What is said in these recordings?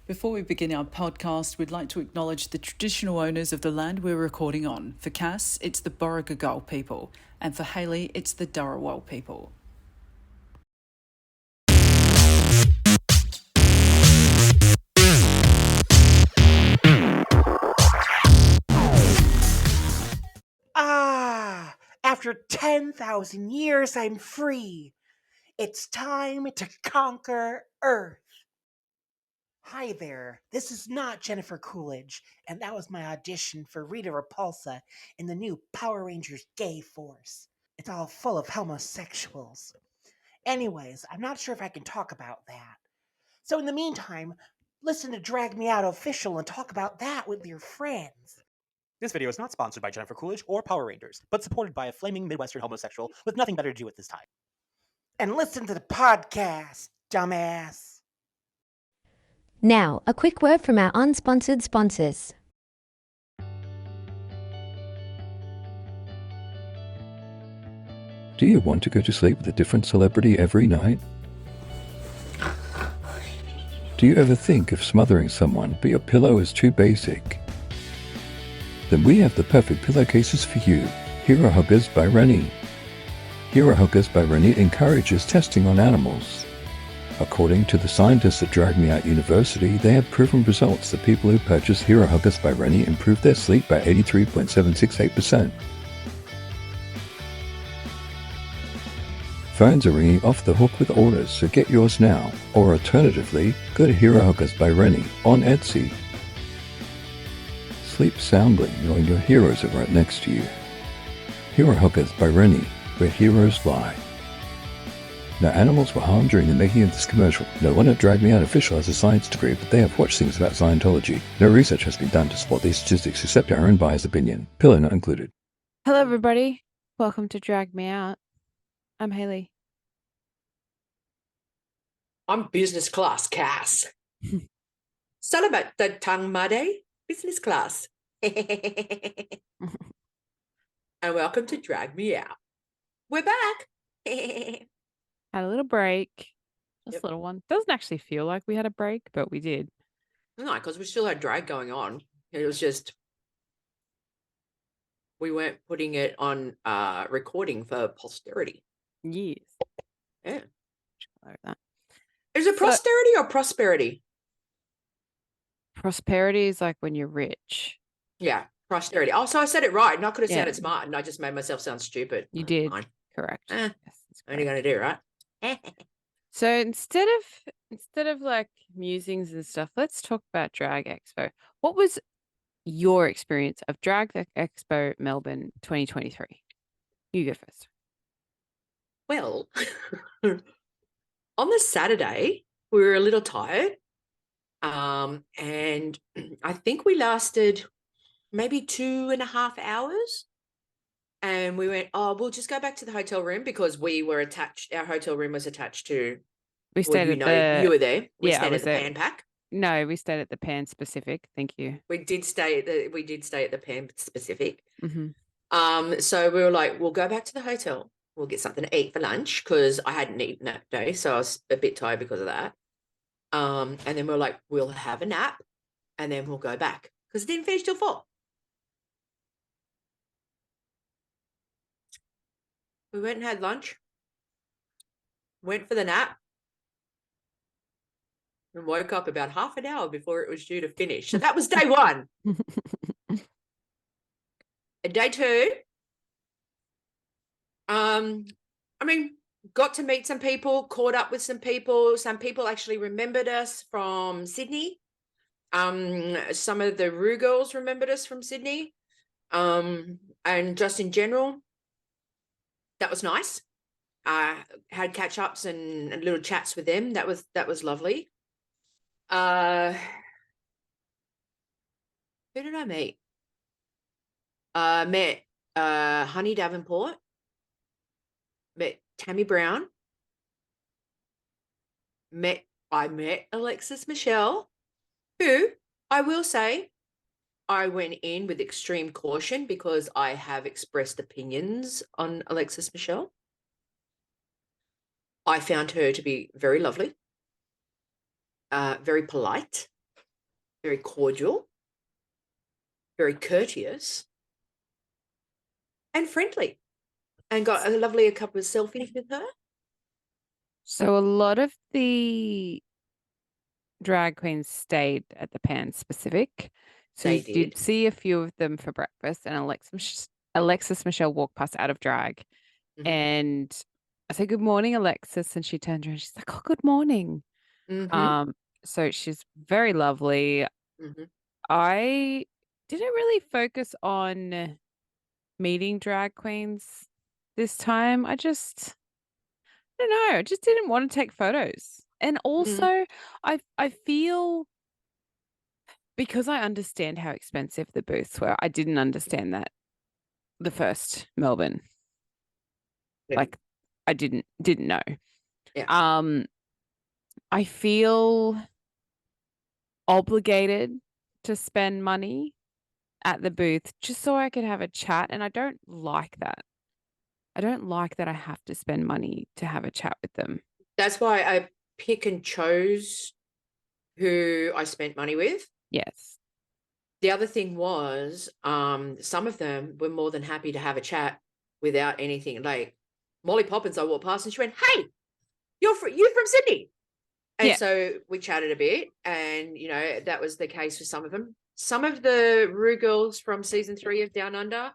Before we begin our podcast, we'd like to acknowledge the traditional owners of the land we're recording on. For Cass, it's the Borragagal people, and for Hayley, it's the Dharawal people. After 10,000 years, I'm free. It's time to conquer Earth. Hi there, this is not Jennifer Coolidge, and that was my audition for Rita Repulsa in the new Power Rangers Gay Force. It's all full of homosexuals. Anyways, I'm not sure if I can talk about that. So in the meantime, listen to Drag Me Out Official and talk about that with your friends. This video is not sponsored by Jennifer Coolidge or Power Rangers, but supported by a flaming Midwestern homosexual with nothing better to do at this time. And listen to the podcast, dumbass. Now, a quick word from our unsponsored sponsors. Do you want to go to sleep with a different celebrity every night? Do you ever think of smothering someone, but your pillow is too basic? Then we have the perfect pillowcases for you. Hero Huggers by Rennie. Hero Huggers by Rennie encourages testing on animals. According to the scientists at Drag Me Out University, they have proven results that people who purchase Hero Huggers by Rennie improve their sleep by 83.768%. Phones are ringing off the hook with orders, so get yours now. Or alternatively, go to Hero Huggers by Rennie on Etsy. Sleep soundly knowing your heroes are right next to you. Hero Huggers by Rennie, where heroes lie. No animals were harmed during the making of this commercial. No one at Drag Me Out Official has a science degree, but they have watched things about Scientology. No research has been done to support these statistics except our own biased opinion. Pillow not included. Hello, everybody. Welcome to Drag Me Out. I'm Hayley. I'm business class, Cass. Salamat datang made, business class. And welcome to Drag Me Out. We're back. Had a little break. Just Yep. a little one. Doesn't actually feel like we had a break, but we did. No, because we still had drag going on. It was just we weren't putting it on recording for posterity. Yes. Yeah. Like that. Is it posterity or prosperity? Prosperity is like when you're rich. Yeah, prosperity. Oh, so I said it right. And I could have Yeah. sounded smart, and I just made myself sound stupid. You did. Fine. Correct. Yes, that's Only correct. going to do, right? So instead of like musings and stuff, let's talk about Drag Expo. What was your experience of Drag Expo Melbourne 2023? You go first. Well, on the Saturday, we were a little tired. And I think we lasted maybe 2.5 hours. And we went, we'll just go back to the hotel room because we were attached. Our hotel room was attached to. We stayed you were there. We stayed I was at the there. Pan Pack. No, we stayed at the Pan Specific. Thank you. We did stay at the Pan Pacific. Mm-hmm. So we were like, we'll go back to the hotel. We'll get something to eat for lunch because I hadn't eaten that day, so I was a bit tired because of that. And then we were like, we'll have a nap, and then we'll go back because it didn't finish till 4. We went and had lunch, went for the nap, and woke up about half an hour before it was due to finish. So that was day 1. And day 2, got to meet some people, caught up with some people. Some people actually remembered us from Sydney. Some of the Ru girls remembered us from Sydney. And just in general, that was nice. Had catch-ups and little chats with them. That was lovely. Who did I meet? Met Honey Davenport. Met Tammy Brown. I met Alexis Michelle, who I will say I went in with extreme caution because I have expressed opinions on Alexis Michelle. I found her to be very lovely, very polite, very cordial, very courteous, and friendly. And got a couple of selfies with her. So a lot of the drag queens stayed at the Pan Pacific. So They you did did. see a few of them for breakfast, and Alexis Michelle walked past out of drag. Mhm. And I said, "Good morning, Alexis." And she turned around, she's like, "Oh, good morning." Mhm. So she's very lovely. Mhm. I didn't really focus on meeting drag queens this time. I don't know, I just didn't want to take photos. And Mhm. also, I feel because I understand how expensive the booths were, I didn't understand that the first Melbourne. Yeah. Like I didn't know. Yeah. I feel obligated to spend money at the booth just so I could have a chat, and I don't like that. I don't like that I have to spend money to have a chat with them. That's why I pick and chose who I spent money with. Yes. The other thing was, some of them were more than happy to have a chat without anything. Like Molly Poppins, I walked past and she went, "Hey, you're from Sydney." And Yeah. so we chatted a bit, and that was the case for some of them. Some of the Rue girls from season 3 of Down Under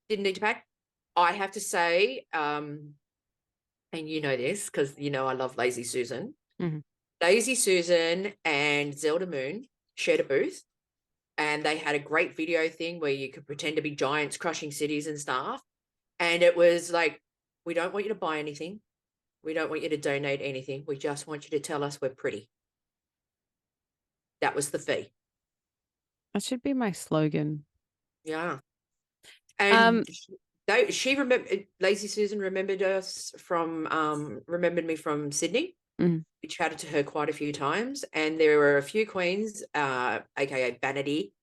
didn't need to pay. I have to say, and you know this because I love Lazy Susan. Mhm. Lazy Susan and Zelda Moon shared a booth, and they had a great video thing where you could pretend to be giants crushing cities and stuff. And it was like, we don't want you to buy anything. We don't want you to donate anything. We just want you to tell us we're pretty. That was the fee. That should be my slogan. Yeah. Um, And she remembered, Lazy Susan remembered me from Sydney. Mhm. We chatted to her quite a few times, and there were a few queens, aka Vanity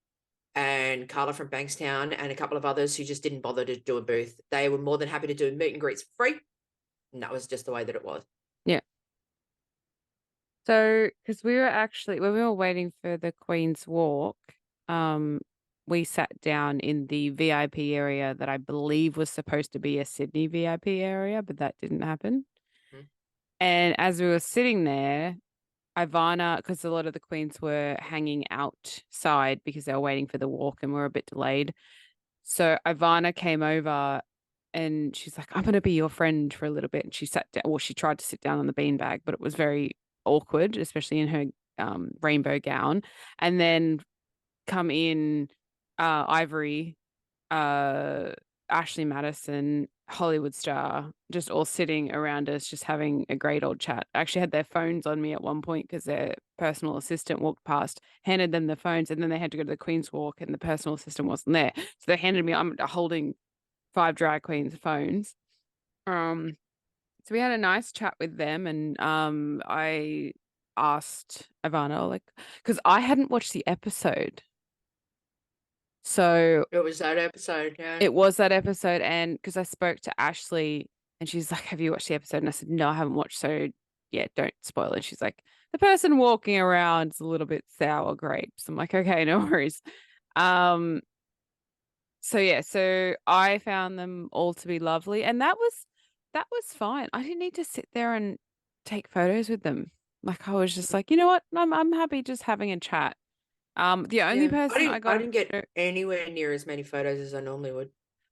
and Carla from Bankstown, and a couple of others who just didn't bother to do a booth. They were more than happy to do meet and greets for free, and that was just the way that it was. yeah. So, because we were actually, when we were waiting for the Queen's Walk, we sat down in the VIP area that I believe was supposed to be a Sydney VIP area, but that didn't happen. Mhm. And as we were sitting there, Ivana, because a lot of the queens were hanging outside because they were waiting for the walk and were a bit delayed. So Ivana came over and she's like, "I'm going to be your friend for a little bit." And she sat down, well, she tried to sit down on the beanbag, but it was very awkward, especially in her rainbow gown. And then come in Ivory, Ashley Madison, Hollywood Star, just all sitting around us, just having a great old chat. Actually had their phones on me at one point because their personal assistant walked past, handed them the phones, and then they had to go to the Queen's Walk and the personal assistant wasn't there. So they handed me, I'm holding 5 drag queens' phones. So we had a nice chat with them, and I asked Ivana, like, because I hadn't watched the episode. So It was that episode, yeah. it was that episode, and because I spoke to Ashley and she's like, "Have you watched the episode?" And I said, "No, I haven't watched, so yeah, don't spoil it." She's like, "The person walking around is a little bit sour grapes." I'm like, "Okay, no worries." Um, so yeah, so I found them all to be lovely, and that was fine. I didn't need to sit there and take photos with them. Like I was just like, you know what? I'm happy just having a chat. The only Yeah. person I I got didn't get anywhere near as many photos as I normally would.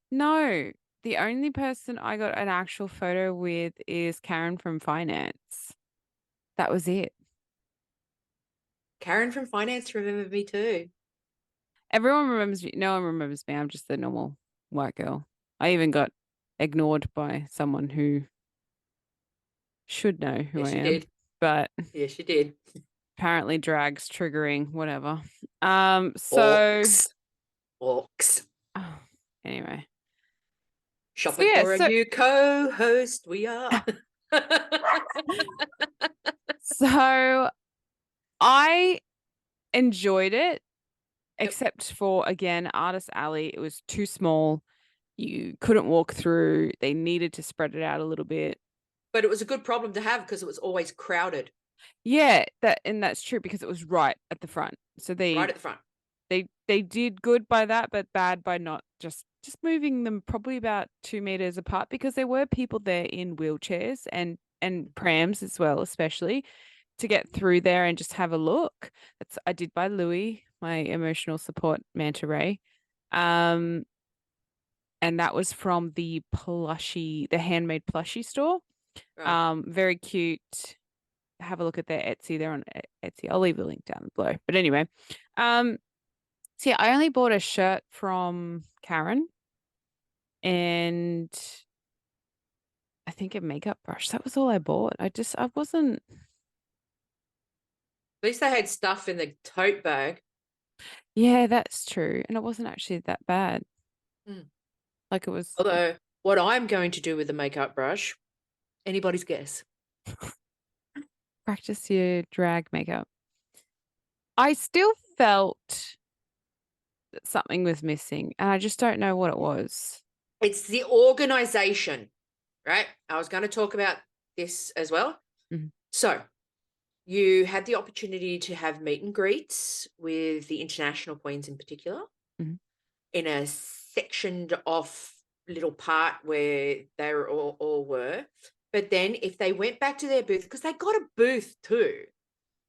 No, the only person I got an actual photo with is Karen from finance. That was it. Karen from finance remembered me too. Everyone remembers me. No one remembers me. I'm just the normal white girl. I even got ignored by someone who should know who Yes, I you am, did. but Yes, you did. apparently drag's triggering, whatever. Orcs. Oh, anyway. Shopping Yeah, for a new co-host. We are. so I enjoyed it, except for again, Artist Alley. It was too small. You couldn't walk through. They needed to spread it out a little bit. But it was a good problem to have because it was always crowded. Yeah, that's true because it was right at the front. So right at the front. they did good by that, but bad by not just moving them probably about 2 meters apart because there were people there in wheelchairs and prams as well, especially to get through there and just have a look. I did by Louis, my emotional support manta ray. And that was from the handmade plushie store. Right. Very cute. Have a look at their Etsy. They're on Etsy. I'll leave a link down below. But anyway, so yeah, I only bought a shirt from Karen and I think a makeup brush. That was all I bought. I wasn't. At least they had stuff in the tote bag. Yeah, that's true. And it wasn't actually that bad. Mm. Like it was. Although, what I'm going to do with the makeup brush, anybody's guess. Practice your drag makeup. I still felt that something was missing and I just don't know what it was. It's the organization, right? I was going to talk about this as well. Mhm. So, you had the opportunity to have meet and greets with the international queens in particular Mhm. in a sectioned off little part where they were all were. But then if they went back to their booth, because they got a booth too,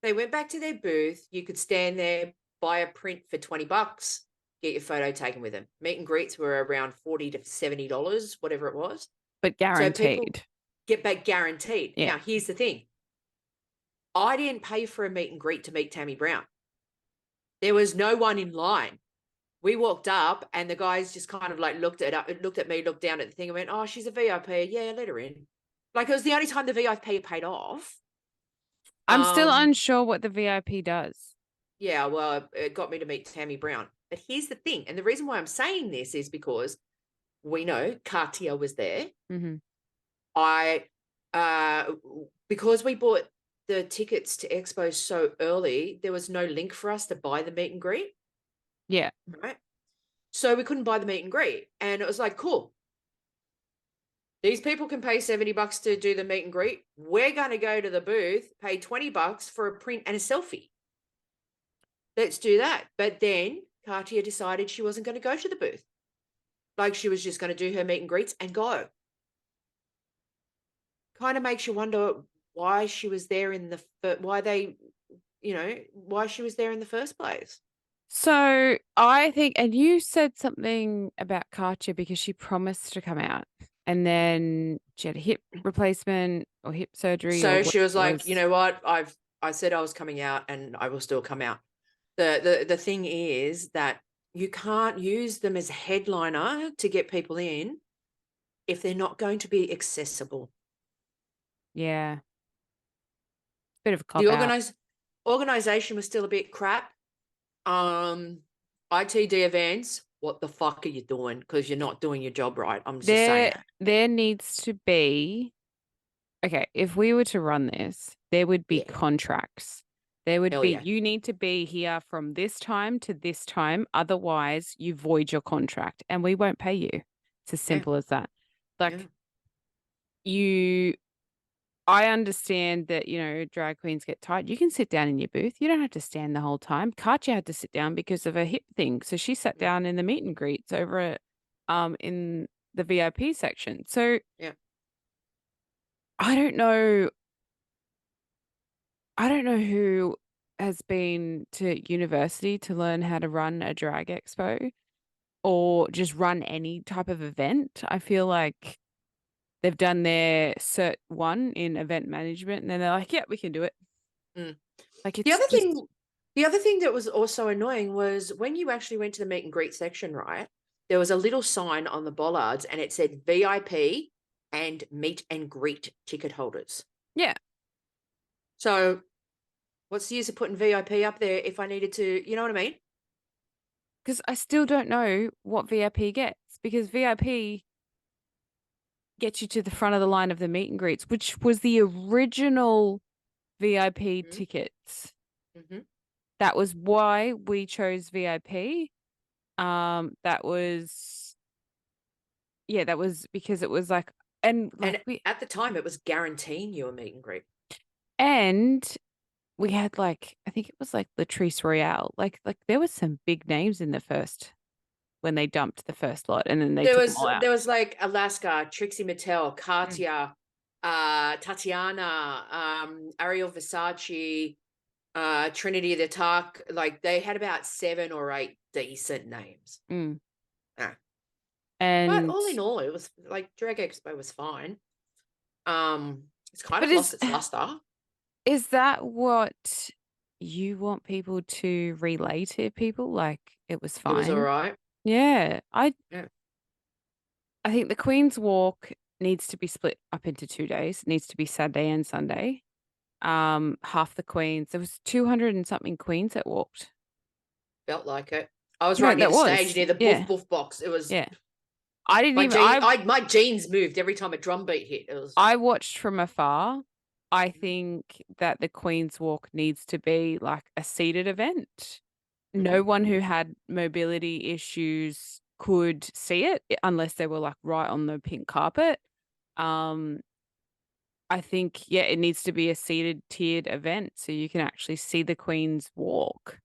they went back to their booth, you could stand there, buy a print for $20, get your photo taken with them. Meet and greets were around $40 to $70, whatever it was. But So people guaranteed. get back guaranteed. Yeah. Now, here's the thing. I didn't pay for a meet and greet to meet Tammy Brown. There was no one in line. We walked up and the guys just kind of like looked at me, looked down at the thing and went, "Oh, she's a VIP. Yeah, let her in." Like it was the only time the VIP paid off. I'm still unsure what the VIP does. Yeah, well, it got me to meet Tammy Brown. But here's the thing, and the reason why I'm saying this is because we know Katia was there. Mm-hmm. Because we bought the tickets to Expo so early, there was no link for us to buy the meet and greet. Yeah. Right. So we couldn't buy the meet and greet. And it was like, cool. These people can pay $70 to do the meet and greet. We're going to go to the booth, pay $20 for a print and a selfie. Let's do that. But then Katia decided she wasn't going to go to the booth. Like she was just going to do her meet and greets and go. Kind of makes you wonder why she was there why she was there in the first place. So I think, and you said something about Katya because she promised to come out and then she had a hip replacement or hip surgery. So or she was whatever it like, you know what? I said I was coming out and I will still come out. The thing is that you can't use them as a headliner to get people in if they're not going to be accessible. Yeah. Bit of a cop The out. organization was still a bit crap. ITD events, what the fuck are you doing? Because you're not doing your job right. I'm just saying. There needs to be, okay, if we were to run this, there would be Yeah. contracts. There would Hell be, yeah. you need to be here from this time to this time. Otherwise, you void your contract and we won't pay you. It's as simple as that. Like, I understand that, drag queens get tired. You can sit down in your booth. You don't have to stand the whole time. Katya had to sit down because of her hip thing. So she sat down in the meet and greets over at, in the VIP section. So yeah. I don't know who has been to university to learn how to run a drag expo or just run any type of event. I feel like they've done their Cert 1 in event management and then they're like, yeah, we can do it. Like it's the other thing that was also annoying was when you actually went to the meet and greet section, right? There was a little sign on the bollards and it said VIP and meet and greet ticket holders. Yeah. So what's the use of putting VIP up there if I needed to, you know what I mean? Because I still don't know what VIP gets because VIP gets you to the front of the line of the meet and greets, which was the original VIP tickets. Mm-hmm. That was why we chose VIP. That was because it was like, and at the time it was guaranteeing you a meet and greet. And we had like, I think it was like Latrice Royale. Like there was some big names in the first when they dumped the first lot, and then they There took them was all out. there was like Alaska, Trixie Mattel, Katya, Tatiana, Ariel Versace, Trinity the Tuck. Like they had about 7 or 8 decent names. Mm. Ah. And But all in all, it was like Drag Expo was fine. It's kind But of lost its luster. is that what you want people to relay to people? Like it was It was all fine. right. Yeah. Yeah. I think the Queen's Walk needs to be split up into 2 days. It needs to be Saturday and Sunday. Half the queens. There was 200 and something queens that walked. Felt like it. I was No, right near that the stage was. near the Yeah. boof boof box. It was Yeah. I didn't my even my jeans moved every time a drum beat hit. It was I watched from afar. I think that the Queen's Walk needs to be like a seated event. No one who had mobility issues could see it unless they were like right on the pink carpet. I think, yeah, it needs to be a seated tiered event so you can actually see the Queen's Walk.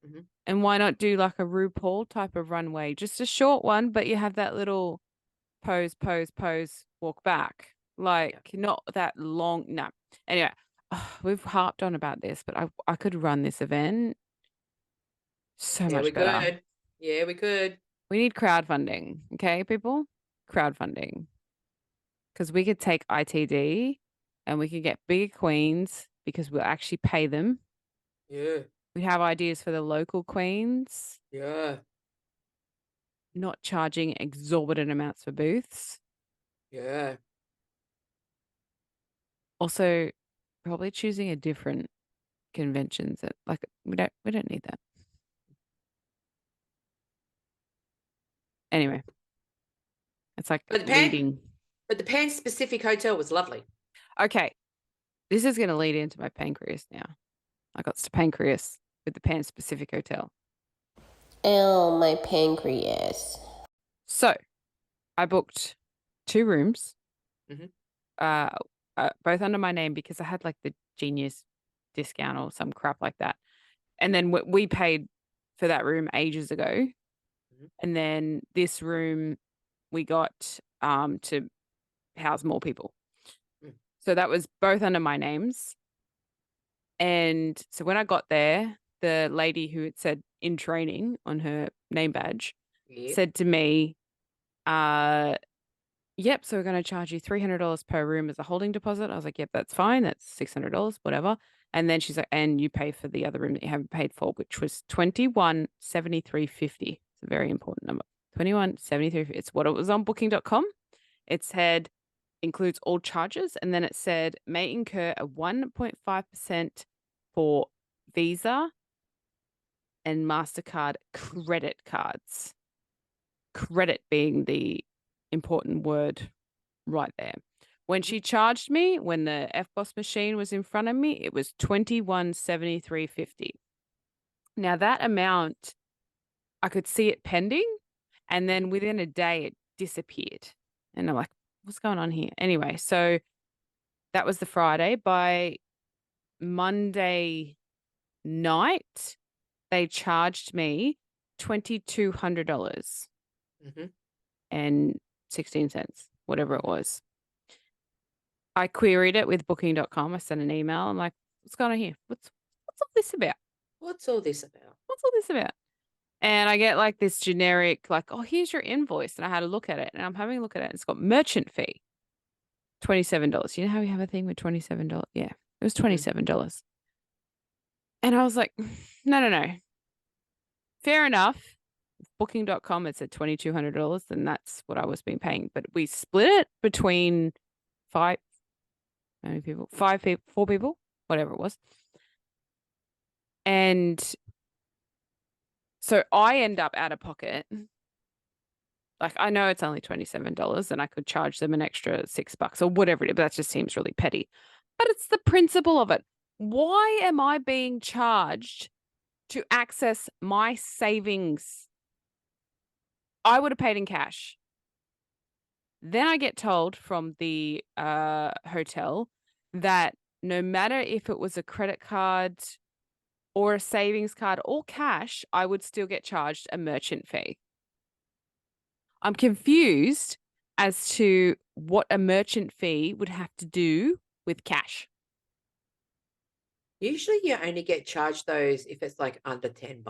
Mhm. And why not do like a RuPaul type of runway? Just a short one, but you have that little pose, walk back. Like not that long. No. Anyway, we've harped on about this, but I could run this event so yeah, we much better. could. Yeah, we could. We need crowdfunding. Okay, people? Crowdfunding. Because we could take ITD and we could get bigger queens because we'll actually pay them. Yeah. We have ideas for the local queens, Yeah. not charging exorbitant amounts for booths. Yeah. Also, probably choosing a different conventions that like we don't need that. Anyway, it's like But leading. the Pan Pacific Hotel was lovely. Okay, this is going to lead into my pancreas now. I got pancreas with the Pan Pacific Hotel. Oh, my pancreas. So, I booked 2 rooms, Mhm. both under my name because I had like the Genius discount or some crap like that. And then we paid for that room ages ago. And then this room we got to house more people. So that was both under my names. And so when I got there, the lady who had said in training on her name badge said to me, yep, so we're going to charge you $300 per room as a holding deposit. I was like, yep, that's fine. That's $600, whatever. And then she's like, and you pay for the other room that you haven't paid for, which was $21.73.50. It's a very important number. $21.73. It's what it was on booking.com. It said includes all charges, and then it said may incur a 1.5% for Visa and MasterCard credit cards. Credit being the important word right there. When she charged me, when the FBOS machine was in front of me, it was $21.73.50. Now that amount, I could see it pending, and then within a day it disappeared. And I'm like, what's going on here? Anyway, so that was the Friday. By Monday night, they charged me $2,200 and 16 cents, whatever it was. I queried it with booking.com. I sent an email. I'm like, what's going on here? What's all this about? What's all this about? What's all this about? And I get like this generic, like, oh, here's your invoice. And I had a look at it, and I'm having a look at it. And it's got merchant fee, $27. You know how we have a thing with $27? Yeah, it was $27. And I was like, no. Fair enough. Booking.com, it said $2,200, and that's what I was being paying. But we split it between 4 people, whatever it was. And so I end up out of pocket. Like, I know it's only $27 and I could charge them an extra $6 or whatever it is, but that just seems really petty. But it's the principle of it. Why am I being charged to access my savings? I would have paid in cash. Then I get told from the hotel that no matter if it was a credit card or a savings card or cash, I would still get charged a merchant fee. I'm confused as to what a merchant fee would have to do with cash. Usually you only get charged those if it's like under $10.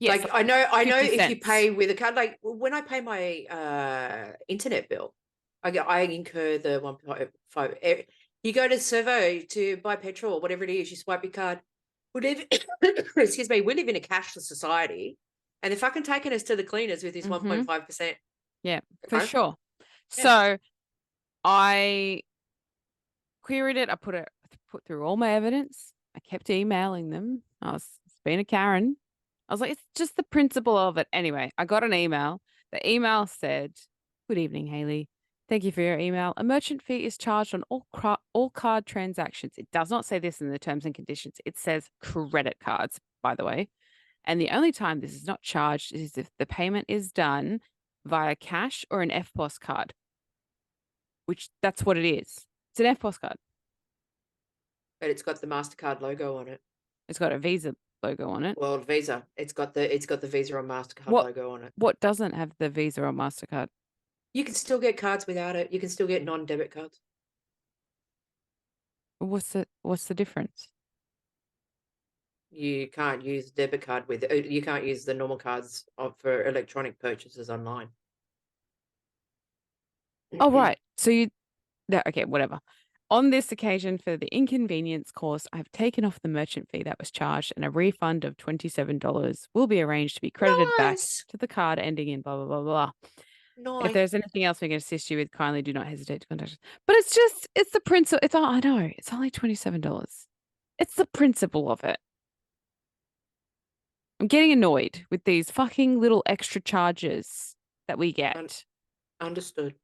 Yes, Like I know 50 if you cents. pay with a card, like when I pay my internet bill, I incur the 1.5. You go to Servo to buy petrol, whatever it is, you swipe your card. We live, excuse me, we live in a cashless society, and they're fucking taking us to the cleaners with this 1.5%. Yeah, for Okay. sure. Yeah. So I queried it. I put through all my evidence. I kept emailing them. I was being a Karen. I was like, it's just the principle of it. Anyway, I got an email. The email said, "Good evening, Haley. Thank you for your email. A merchant fee is charged on all card transactions." It does not say this in the terms and conditions. It says credit cards, by the way. And the only time this is not charged is if the payment is done via cash or an FPOS card, which that's what it is. It's an FPOS card. But it's got the MasterCard logo on it. It's got a Visa logo on it. World Visa. It's got the Visa or MasterCard What- logo on it. What doesn't have the Visa or MasterCard? You can still get cards without it. You can still get non-debit cards. What's the difference? You can't use debit card with it. You can't use the normal cards for electronic purchases online. Oh, right. So okay, whatever. On this occasion, for the inconvenience caused, I've taken off the merchant fee that was charged, and a refund of $27 will be arranged to be credited back Nice. to the card ending in blah, blah, blah, blah. Nice. If there's anything else we can assist you with, kindly do not hesitate to contact us. But it's the principle. I know, it's only $27. It's the principle of it. I'm getting annoyed with these fucking little extra charges that we get. Understood.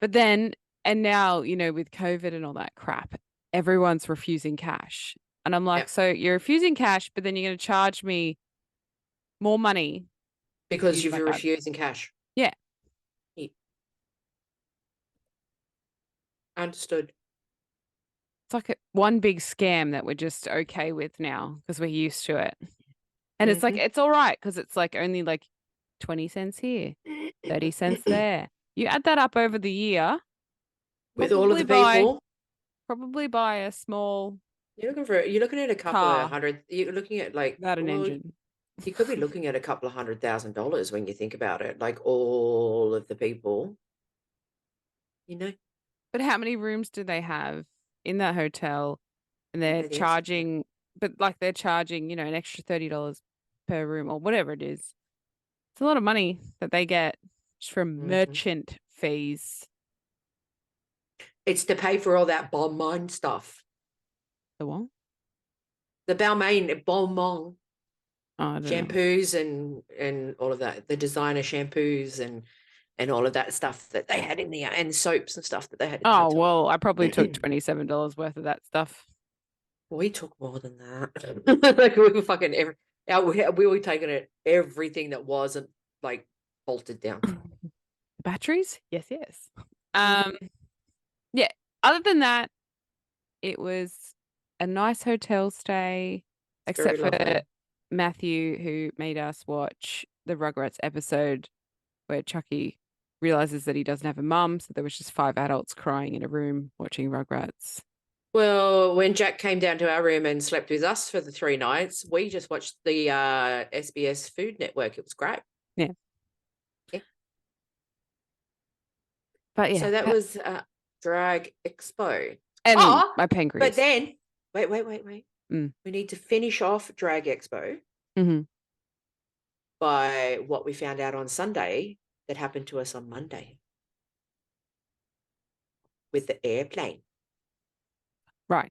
But then, and now, with COVID and all that crap, everyone's refusing cash. And I'm like, So you're refusing cash, but then you're going to charge me more money Because use you're my card. refusing cash. Yeah. Understood. It's like one big scam that we're just okay with now because we're used to it. And it's like, it's all right because it's like only like 20 cents here, 30 cents there. You add that up over the year. With all of the people. Probably buy a small. You're looking at a couple car of hundred. You're looking at like without an engine. You could be looking at a couple of $100,000 when you think about it. Like all of the people, But how many rooms do they have in that hotel? And they're charging, an extra $30 per room or whatever it is. It's a lot of money that they get just from merchant fees. It's to pay for all that Balmain stuff. The what? The Balmain, Balmain shampoos and all of that. The designer shampoos and all of that stuff that they had in there, and soaps and stuff that they had in the well, I probably took $27 worth of that stuff. We took more than that. Like we were fucking we were taking everything that wasn't like bolted down. Batteries? Yes. Yeah. Other than that, it was a nice hotel stay, except for Matthew, who made us watch the Rugrats episode where Chucky realizes that he doesn't have a mum. So there was just 5 adults crying in a room watching Rugrats. Well, when Jack came down to our room and slept with us for the 3 nights, we just watched the SBS Food Network. It was great. Yeah. But yeah. So that was Drag Expo. And my pancreas. But then, wait. We need to finish off Drag Expo by what we found out on Sunday that happened to us on Monday with the airplane. Right.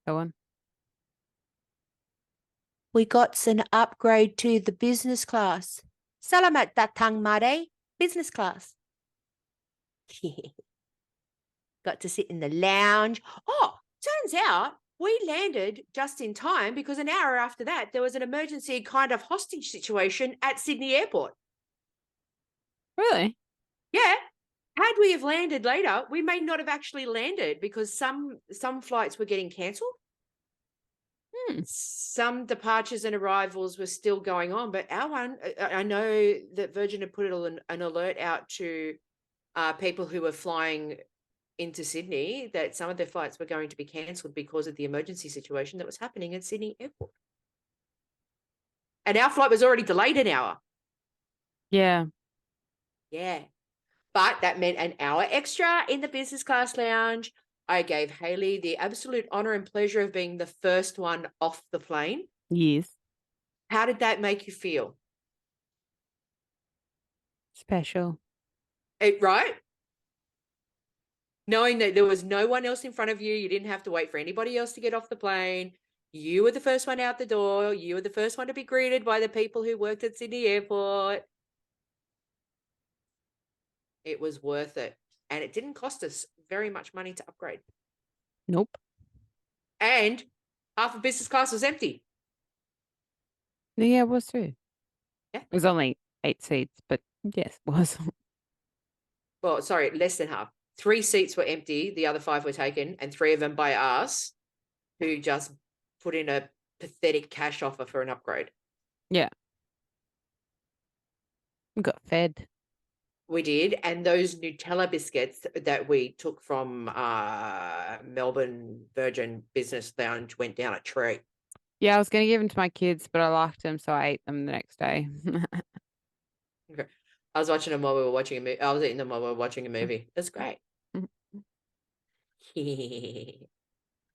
Go on. We got an upgrade to the business class. Salamat datang mare, business class. Got to sit in the lounge. Oh, turns out we landed just in time because an hour after that, there was an emergency kind of hostage situation at Sydney Airport. Really? Yeah. Had we have landed later, we may not have actually landed because some flights were getting cancelled. Some departures and arrivals were still going on, but our one, I know that Virgin had put an alert out to people who were flying into Sydney that some of their flights were going to be cancelled because of the emergency situation that was happening at Sydney Airport. And our flight was already delayed an hour. Yeah. Yeah. But that meant an hour extra in the business class lounge. I gave Haley the absolute honor and pleasure of being the first one off the plane. Yes. How did that make you feel? Special. Right? Knowing that there was no one else in front of you, you didn't have to wait for anybody else to get off the plane. You were the first one out the door. You were the first one to be greeted by the people who worked at Sydney Airport. It was worth it. And it didn't cost us very much money to upgrade. Nope. And half of business class was empty. Yeah, it was too. Yeah. It was only 8 seats, but yes, it was. Well, sorry, less than half. 3 seats were empty. The other 5 were taken, and 3 of them by us, who just put in a pathetic cash offer for an upgrade. Yeah. We got fed. We did, and those Nutella biscuits that we took from Melbourne Virgin Business Lounge went down a tree. Yeah, I was going to give them to my kids, but I liked them, so I ate them the next day. Okay. I was watching them while we were watching a movie. I was eating them while we were watching a movie. That's great.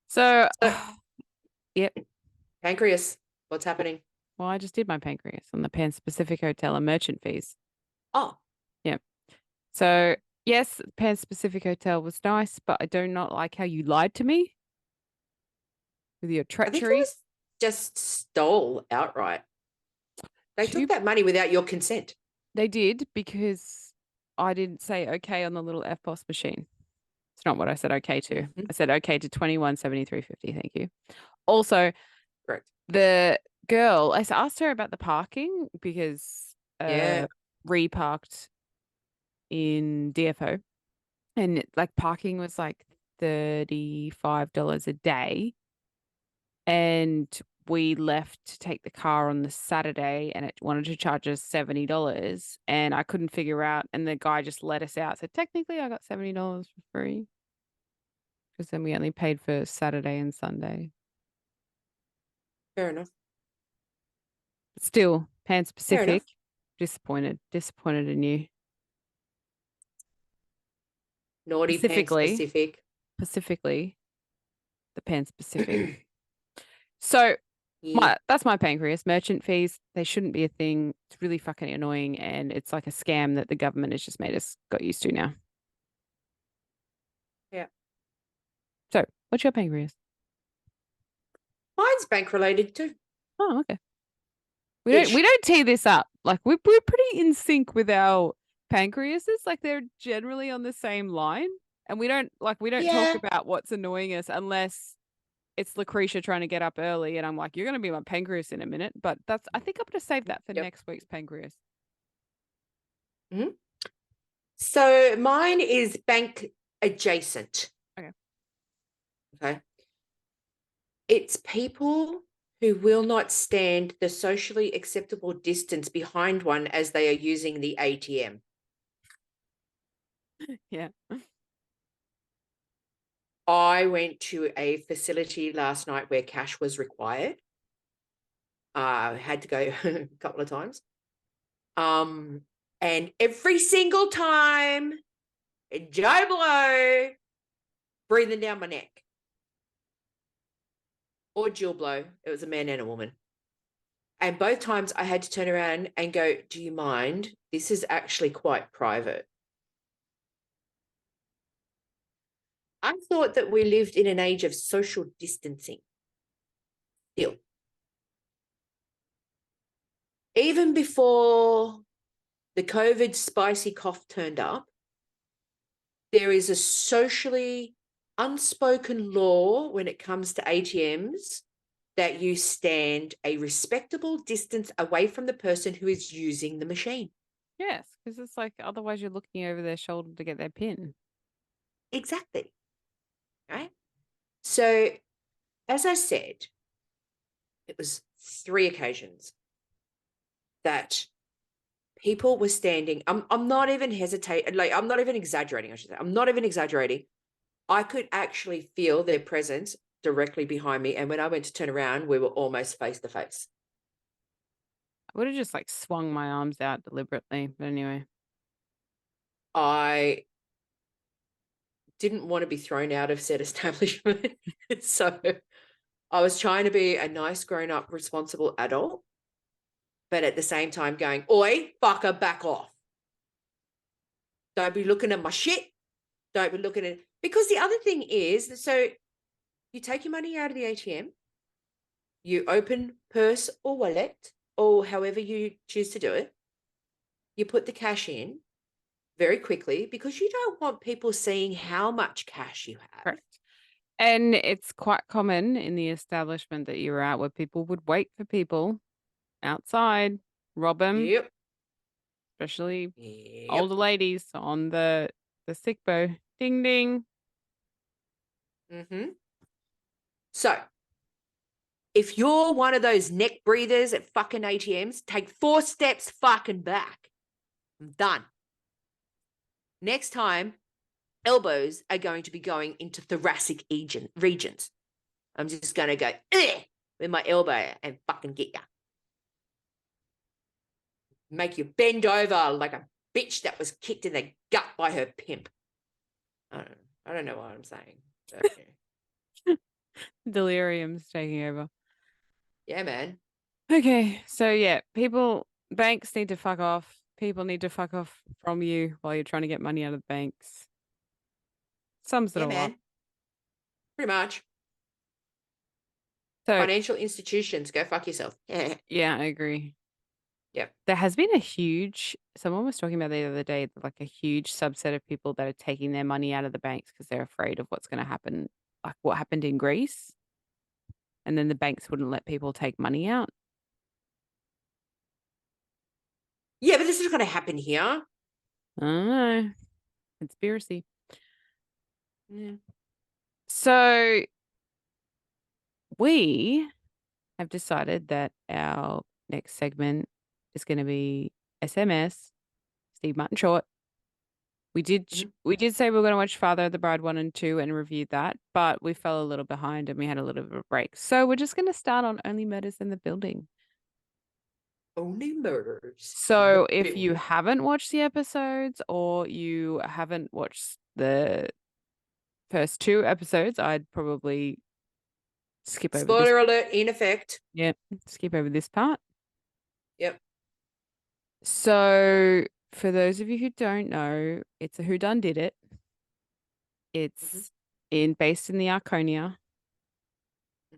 So, So- yep. Pancreas, what's happening? Well, I just did my pancreas on the Pan Pacific Hotel and merchant fees. Oh, So, yes, Pan Pacific Hotel was nice, but I do not like how you lied to me with your I think it treachery. was just stole outright. They Two- took that money without your consent. They did because I didn't say okay on the little FPOS machine. It's not what I said okay to. Mhm. I said okay to 21.73.50. Thank you. Also, Correct. the girl, I asked her about the parking because Yeah. reparked in DFO, and like parking was like $35 a day, and we left to take the car on the Saturday, and it wanted to charge us $70, and I couldn't figure out, and the guy just let us out. So technically, I got $70 for free because then we only paid for Saturday and Sunday. Fair enough. But still, Pan enough. Pacific, disappointed in you. Naughty Specifically. Pacific. The Pan Pacific. So Yeah. that's my pancreas. Merchant fees, they shouldn't be a thing. It's really fucking annoying, and it's like a scam that the government has just made us got used to now. Yeah. So, what's your pancreas? Mine's bank related too. Oh, okay. We don't tee this up. Like we're pretty in sync with our pancreases. Like they're generally on the same line, and we don't Yeah. talk about what's annoying us unless it's Lucretia trying to get up early, and I'm like, you're going to be my pancreas in a minute. But I think I'm going to save that for Yep. next week's pancreas. So mine is bank adjacent. Okay. It's people who will not stand the socially acceptable distance behind one as they are using the ATM. Yeah. I went to a facility last night where cash was required. Had to go a couple of times. And every single time, Joe Blow breathing down my neck. Or Jill Blow. It was a man and a woman. And both times I had to turn around and go, do you mind? This is actually quite private. I thought that we lived in an age of social distancing. Still. Even before the COVID spicy cough turned up, there is a socially unspoken law when it comes to ATMs that you stand a respectable distance away from the person who is using the machine. Yes, because it's like otherwise you're looking over their shoulder to get their pin. Exactly. Right. So, as I said, it was 3 occasions that people were standing. I'm not even hesitating. Like, I'm not even exaggerating. I should say. I'm not even exaggerating. I could actually feel their presence directly behind me. And when I went to turn around, we were almost face to face. I would have just like swung my arms out deliberately. But anyway. I didn't want to be thrown out of said establishment. So I was trying to be a nice, grown up, responsible adult, but at the same time going, oi, fucker, back off. Don't be looking at my shit. Don't be looking at, because the other thing is, so you take your money out of the ATM, you open purse or wallet, or however you choose to do it, you put the cash in very quickly because you don't want people seeing how much cash you have. Correct. And it's quite common in the establishment that you were at where people would wait for people outside, rob them, Yep. especially Yep. older ladies on the sick bow. Ding ding. Mm-hmm. So if you're one of those neck breathers at fucking ATMs, take 4 steps fucking back. I'm done. Next time, elbows are going to be going into thoracic regions. I'm just going to go with my elbow and fucking get ya. Make you bend over like a bitch that was kicked in the gut by her pimp. I don't know what I'm saying. But, yeah. Delirium's taking over. Yeah, man. Okay, so yeah, banks need to fuck off. People need to fuck off from you while you're trying to get money out of the banks. Sums it Yeah, all up. man. Pretty much. So Financial institutions, go fuck yourself. yeah, I agree. Yep. There has been someone was talking about the other day, like a huge subset of people that are taking their money out of the banks because they're afraid of what's going to happen, like what happened in Greece. And then the banks wouldn't let people take money out. Yeah, but this is going to happen here. I don't know. Conspiracy. Yeah. So we have decided that our next segment is going to be SMS, Steve Martin Short. We did say we were going to watch Father of the Bride 1 and 2 and review that, but we fell a little behind and we had a little bit of a break. So we're just going to start on Only Murders in the Building. Only murders. So if you haven't watched the episodes or you haven't watched the first 2 episodes, I'd probably skip over this. Spoiler alert, in effect. Yeah, skip over this part. Yep. So for those of you who don't know, it's a whodunit. It's based in the Arconia.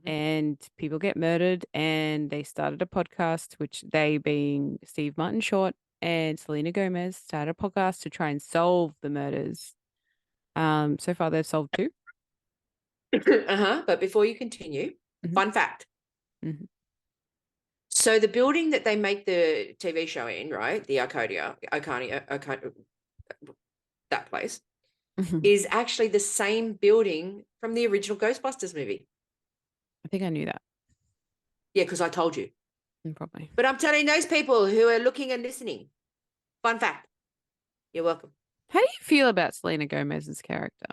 And people get murdered, and they started a podcast, which they being Steve Martin Short and Selena Gomez started a podcast to try and solve the murders. So far they've solved 2. But before you continue, fun fact. So the building that they make the TV show in, right? The Arconia, that place, is actually the same building from the original Ghostbusters movie. I think I knew that. Yeah, because I told you. Probably. But I'm telling those people who are looking and listening. Fun fact. You're welcome. How do you feel about Selena Gomez's character?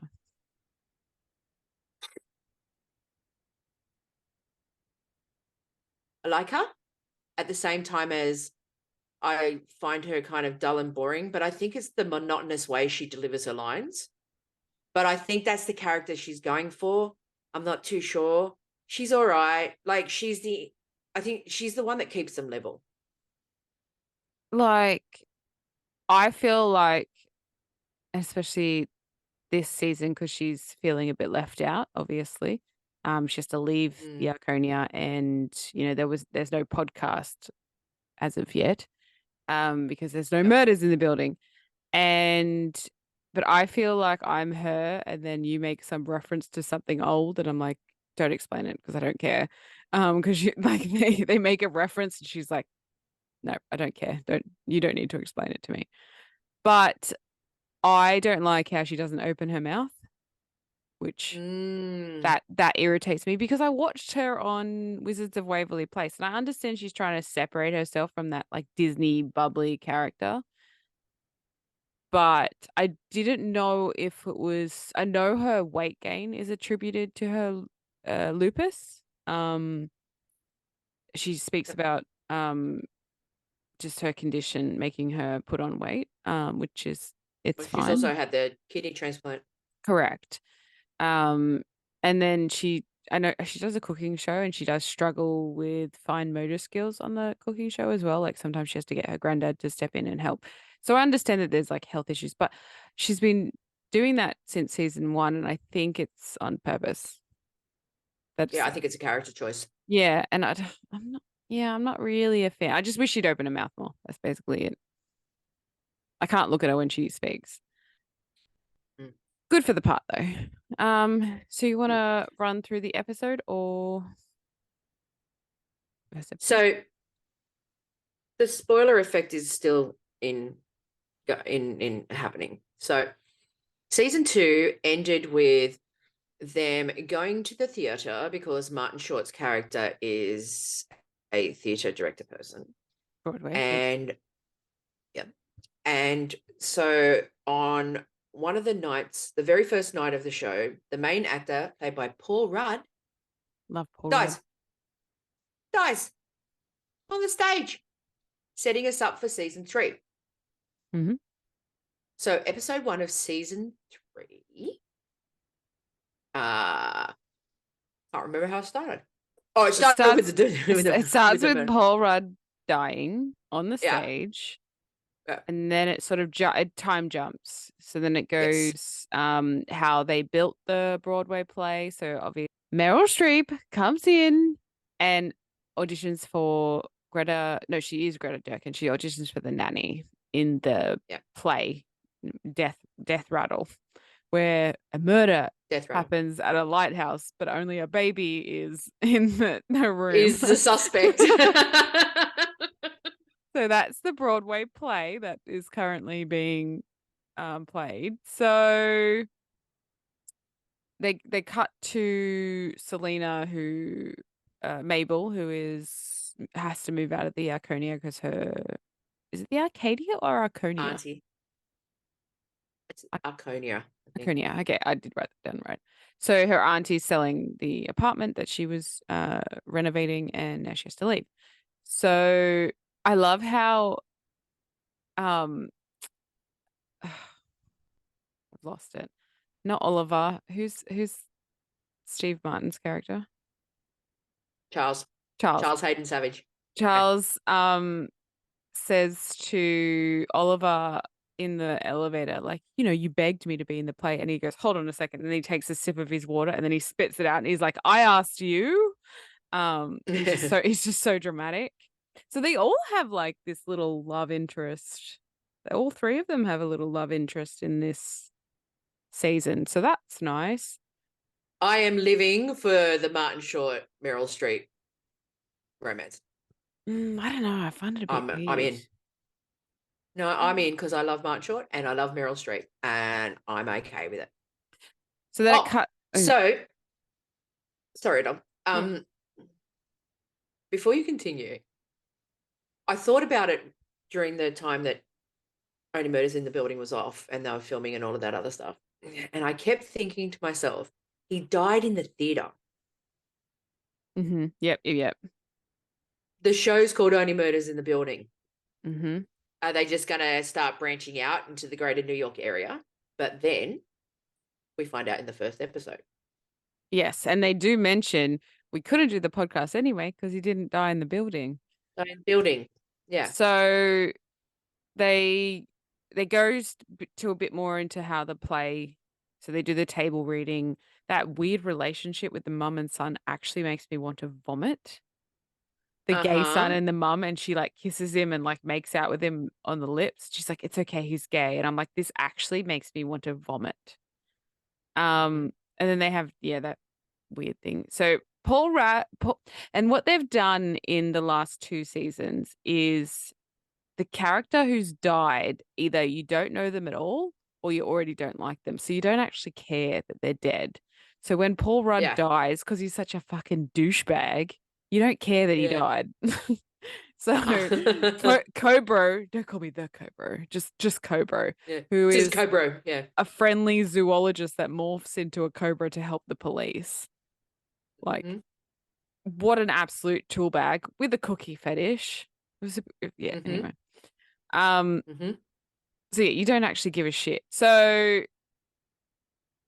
I like her at the same time as I find her kind of dull and boring, but I think it's the monotonous way she delivers her lines. But I think that's the character she's going for. I'm not too sure. She's all right. Like I think she's the one that keeps them level. Like, I feel like, especially this season, because she's feeling a bit left out, obviously. She has to leave the Arconia, and there's no podcast as of yet, because there's no murders in the building. But I feel like I'm her, and then you make some reference to something old, and I'm like, don't explain it because I don't care. Because like they make a reference, and she's like, No, I don't care. You don't need to explain it to me. But I don't like how she doesn't open her mouth, which that irritates me because I watched her on Wizards of Waverly Place, and I understand she's trying to separate herself from that like Disney bubbly character. But I didn't know if it was. I know her weight gain is attributed to her lupus. She speaks about just her condition making her put on weight, which is it's Well, fine. she's also had the kidney transplant. Correct. And then I know she does a cooking show and she does struggle with fine motor skills on the cooking show as well. Like sometimes she has to get her granddad to step in and help. So I understand that there's like health issues, but she's been doing that since season 1, and I think it's on purpose. Yeah, I think it's a character choice. Yeah, and I'm not really a fan. I just wish she'd open her mouth more. That's basically it. I can't look at her when she speaks. Good for the part though. So you want to run through the episode or? So the spoiler effect is still in happening. So season 2 ended with them going to the theater because Martin Short's character is a theater director person. Broadway. And so on one of the nights, the very first night of the show, the main actor, played by Paul Rudd, love Paul dies on the stage, setting us up for season 3. Mm-hmm. So episode 1 of season 3. I can't remember how it started. Oh, it starts with Paul Rudd dying on the stage. Yeah. And then it sort of time jumps. So then it goes how they built the Broadway play. So obviously Meryl Streep comes in and auditions for Greta. No, she is Greta Durkin. She auditions for the nanny in the play Death Rattle, where a murder happens at a lighthouse, but only a baby is in the room. Is the suspect. So that's the Broadway play that is currently being played. So they cut to Selena, Mabel, who has to move out of the Arconia because is it the Arcadia or Arconia? Auntie. It's Arconia. Arconia. Okay, I did write that down right. So her auntie's selling the apartment that she was renovating, and now she has to leave. So I love how I've lost it. Not Oliver. Who's Steve Martin's character? Charles Hayden Savage. Charles says to Oliver in the elevator, like, you begged me to be in the play, and he goes, hold on a second, and he takes a sip of his water and then he spits it out and he's like, I asked you. He's just so dramatic. So they all have like this little love interest. All 3 of them have a little love interest in this season. So that's nice. I am living for the Martin Short, Meryl Streep romance. I don't know. I find it a bit weird. I'm in. No, I'm in because I love Martin Short and I love Meryl Streep, and I'm okay with it. So that cut. So, sorry, Dom. Before you continue, I thought about it during the time that Only Murders in the Building was off and they were filming and all of that other stuff. And I kept thinking to myself, he died in the theater. Mm-hmm. Yep. The show's called Only Murders in the Building. Mm-hmm. Are they just going to start branching out into the greater New York area? But then we find out in the first episode. Yes, and they do mention we couldn't do the podcast anyway because he didn't die in the building. Yeah. So they go to a bit more into how the play. So they do the table reading. That weird relationship with the mum and son actually makes me want to vomit. The gay son and the mum, and she like kisses him and like makes out with him on the lips. She's like, it's okay, he's gay. And I'm like, this actually makes me want to vomit. And then they have, that weird thing. So Paul, and what they've done in the last 2 seasons is the character who's died, either you don't know them at all or you already don't like them. So you don't actually care that they're dead. So when Paul Rudd Yeah. dies, because he's such a fucking douchebag, you don't care that he Yeah. died. So Cobro, don't call me the Cobro, just Cobro, Yeah. who Just is Cobra. Yeah. a friendly zoologist that morphs into a cobra to help the police. Like, Mhm. what an absolute tool bag with a cookie fetish. It was Mhm. anyway. So yeah, you don't actually give a shit. So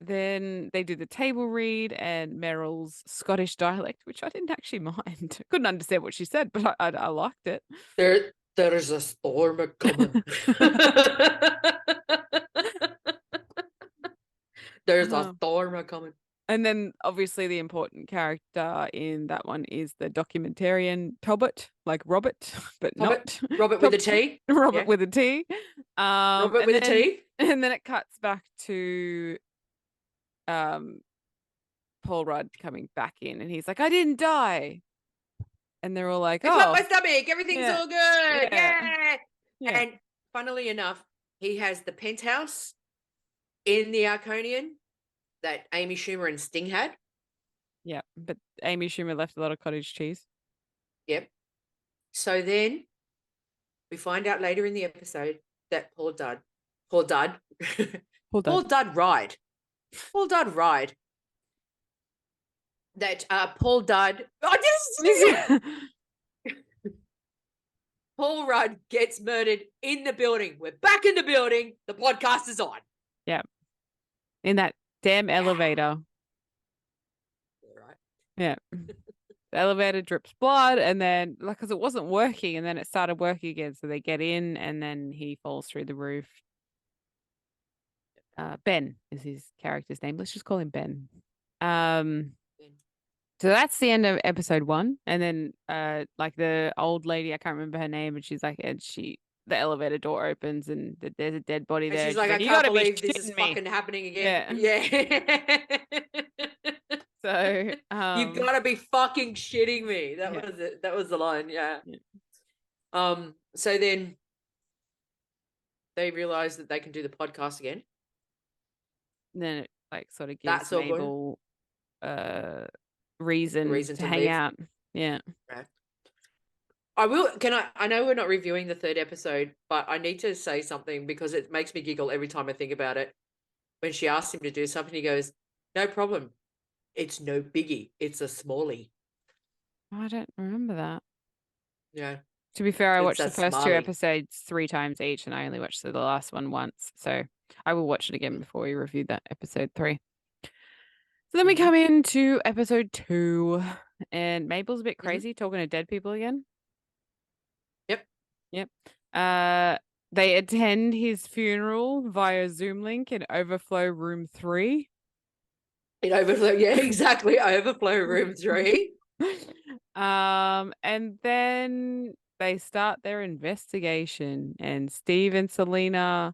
then they do the table read and Meryl's Scottish dialect, which I didn't actually mind. Couldn't understand what she said, but I liked it. There is a storm coming. There's a storm coming. And then obviously the important character in that one is the documentarian Talbot, like Robert, but not Robert with a T. Robert Yeah. with a T. Robert And with a then, T. and then it cuts back to Paul Rudd coming back in, and he's like, "I didn't die," and they're all like, I felt "Oh, my stomach. Everything's yeah, all good. yeah, yeah." And funnily enough, he has the penthouse in the Arconian that Amy Schumer and Sting had. Yeah, but Amy Schumer left a lot of cottage cheese. Yep. So then we find out later in the episode that Paul Rudd that Paul Rudd. Paul Rudd gets murdered in the building. We're back in the building. The podcast is on. Yeah, in that damn elevator. Right. Yeah. The elevator drips blood, and then because it wasn't working, and then it started working again, so they get in, and then he falls through the roof. Ben is his character's name. Let's just call him Ben. So that's the end of episode 1, and then like the old lady, I can't remember her name, and she's like, the elevator door opens, and there's a dead body And there. she's like, I "You can't gotta be believe this is shitting me." fucking happening again. Yeah. Yeah. So you gotta be fucking shitting me. That Yeah. was it. That was the line. Yeah. Yeah. So then they realize that they can do the podcast again. And then it like sort of gives That's all good. Mabel reason to hang live. out. Yeah. Right. I know we're not reviewing the 3rd episode, but I need to say something because it makes me giggle every time I think about it. When she asked him to do something, he goes, "No problem. It's no biggie. It's a smallie." I don't remember that. Yeah. To be fair, I It's watched a the first 2 smallie. episodes 3 times each, and I only watched the last one once. So I will watch it again before we review that episode 3. So then we come into episode 2, and Mabel's a bit crazy talking to dead people again. Yep. They attend his funeral via Zoom link in overflow room 3. In overflow, yeah, exactly. Overflow room 3. And then they start their investigation, and Steve and Selena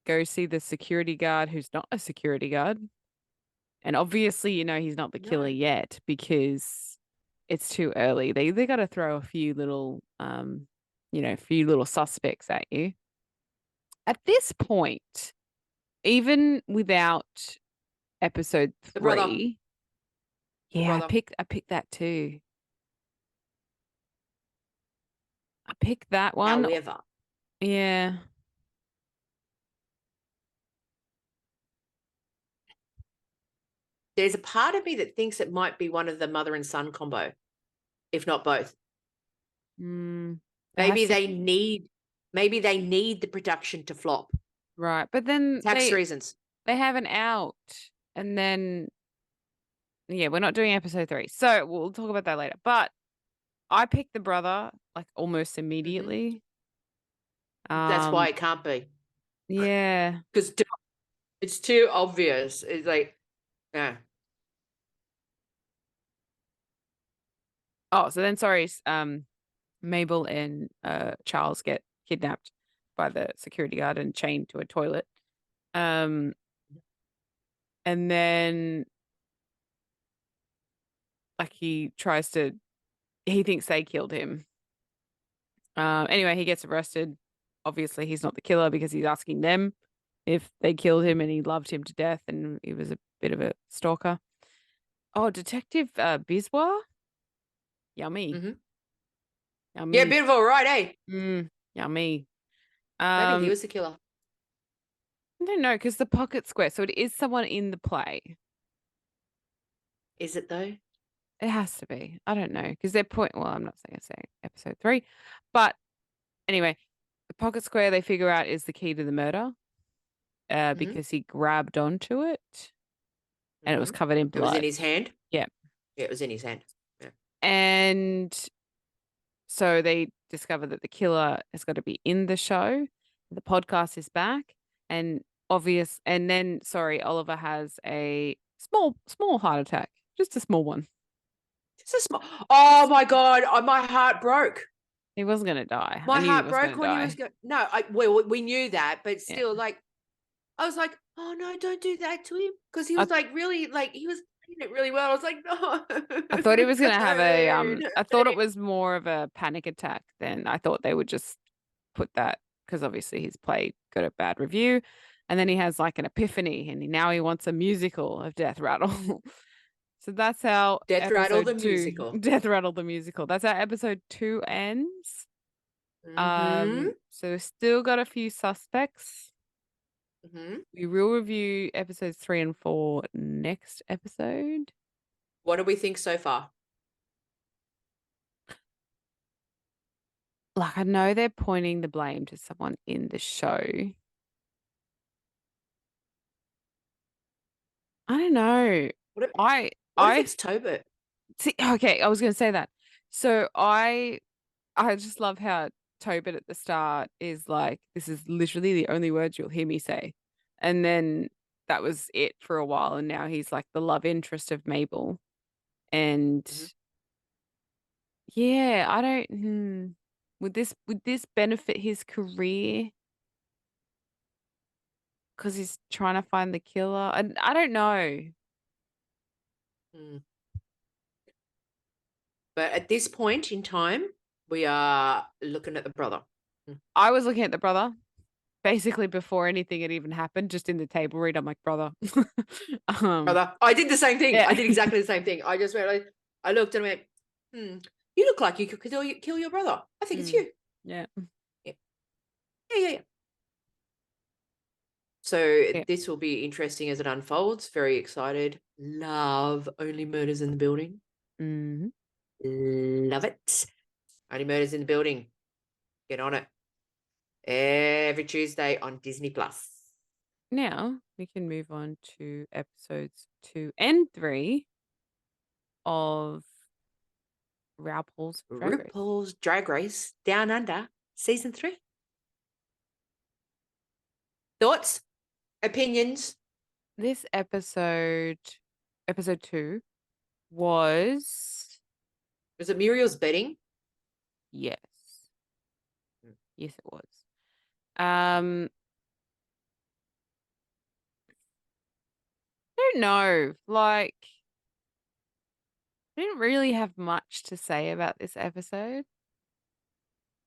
go see the security guard who's not a security guard. And obviously, he's not the killer yet because it's too early. They got to throw a few little suspects at you. At this point, even without episode 3, The brother. I picked that too. I picked that one. However, Yeah. there's a part of me that thinks it might be one of the mother and son combo, if not both. Maybe they need the production to flop. Right. But then Tax reasons. They have an out, and then we're not doing episode 3. So we'll talk about that later. But I picked the brother like almost immediately. That's why it can't be. Yeah. Because it's too obvious. It's like, yeah. Oh, so then sorry, Mabel and Charles get kidnapped by the security guard and chained to a toilet. And then like he thinks they killed him. Anyway, he gets arrested. Obviously, he's not the killer because he's asking them if they killed him, and he loved him to death, and he was a bit of a stalker. Oh, Detective Biswa. Yummy. Mhm. Yummy. Yeah, bit of all right, eh? Yummy. Maybe he was the killer. I don't know, because the pocket square. So it is someone in the play. Is it though? It has to be. I don't know, because they're well, I'm not saying episode 3, but anyway, the pocket square they figure out is the key to the murder, because he grabbed onto it, and it was covered in It was blood. in his hand. Yeah. Yeah, it was in his hand. Yeah. And so they discover that the killer has got to be in the show. The podcast is back, and then Oliver has a small heart attack, just a small one. Just a small. Oh my god! My heart broke. He wasn't going to die. My I knew he heart wasn't broke gonna when he die. was going. No, we knew that, but Yeah. still, like, I was like, oh no, don't do that to him, because he was really, like, he was playing it really well. I was like, no. I thought he was going to have Don't. I thought it was more of a panic attack than I thought they would just put that, because obviously his play got a bad review, and then he has like an epiphany, and now he wants a musical of Death Rattle. So that's how Death Rattle episode the 2 musical. Death Rattle the musical. That's how episode 2 ends. Mhm. So we've still got a few suspects. Mhm. We will review episodes 3 and 4 next episode. What do we think so far? Like, I know they're pointing the blame to someone in the show. I don't know. What if, I what if it's Tobit? see. Okay, I was going to say that. So I just love how Tobit at the start is like, "This is literally the only words you'll hear me say," and then that was it for a while, and now he's like the love interest of Mabel, and yeah, I don't. Would this benefit his career? Because he's trying to find the killer. I don't know. But at this point in time, we are looking at the brother. I was looking at the brother basically before anything had even happened, just in the table read. I'm like, brother. Brother. I did the same thing. Yeah. I did exactly the same thing. I just went, I looked and went, you look like you could kill your brother. I think it's you. Yeah. Yeah. So this will be interesting as it unfolds. Very excited. Love Only Murders in the Building. Love it. Only Murders in the Building. Get on it. Every Tuesday on Disney Plus. Now we can move on to episodes 2 and 3 of RuPaul's Drag Race Down Under season 3. Thoughts? Opinions? This episode 2, was it Muriel's bedding? Yes. Yes, it was. I don't know. Like, I didn't really have much to say about this episode.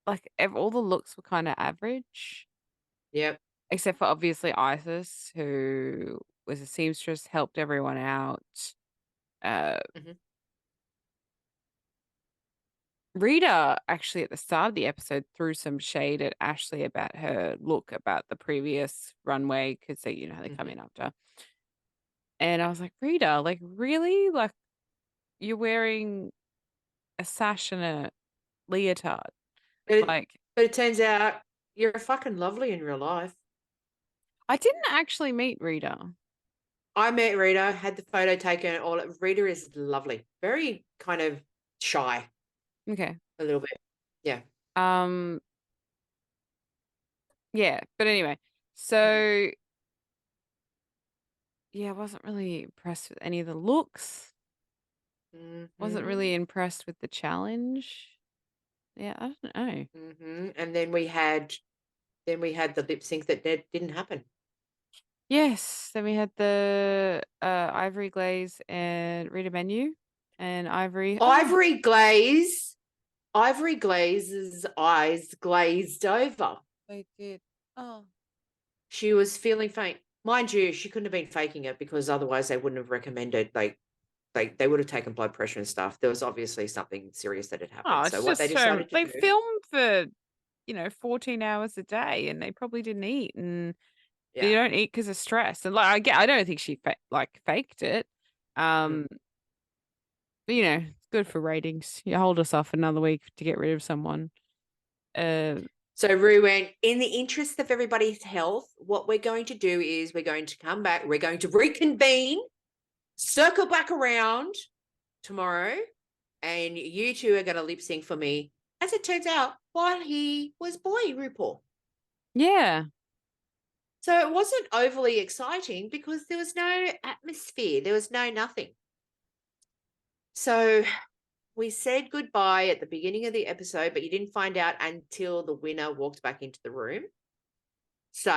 Like, all the looks were kind of average. Yep. Except for obviously Isis, who was a seamstress, helped everyone out. Rita actually at the start of the episode threw some shade at Ashley about her look about the previous runway, because they come in after. And I was like, Rita, like, really? Like, you're wearing a sash and a leotard. But it turns out you're fucking lovely in real life. I didn't actually meet Rita. I met Rita, had the photo taken. Rita is lovely. Very kind of shy. Okay. A little bit. Yeah. Yeah, but anyway, so yeah, I wasn't really impressed with any of the looks. Wasn't really impressed with the challenge. Yeah, I don't know. And then we had the lip sync that didn't happen. Yes, then we had the Ivory Glaze and Rita Menu, and Ivory Glaze Ivory Glaze's eyes glazed over. They did. Oh. She was feeling faint. Mind you, she couldn't have been faking it because otherwise they wouldn't have recommended, like they would have taken blood pressure and stuff. There was obviously something serious that had happened. Oh, So it's what they just decided to they do, filmed for 14 hours a day, and they probably didn't eat, and they yeah. don't eat because of stress. And like I don't think she faked it. Mm. But it's good for ratings. You hold us off another week to get rid of someone. So Rue went, in the interest of everybody's health, what we're going to do is we're going to come back, we're going to reconvene, circle back around tomorrow, and you two are going to lip sync for me, as it turns out, while he was boy RuPaul. Yeah. So it wasn't overly exciting because there was no atmosphere. There was no nothing. So we said goodbye at the beginning of the episode, but you didn't find out until the winner walked back into the room. So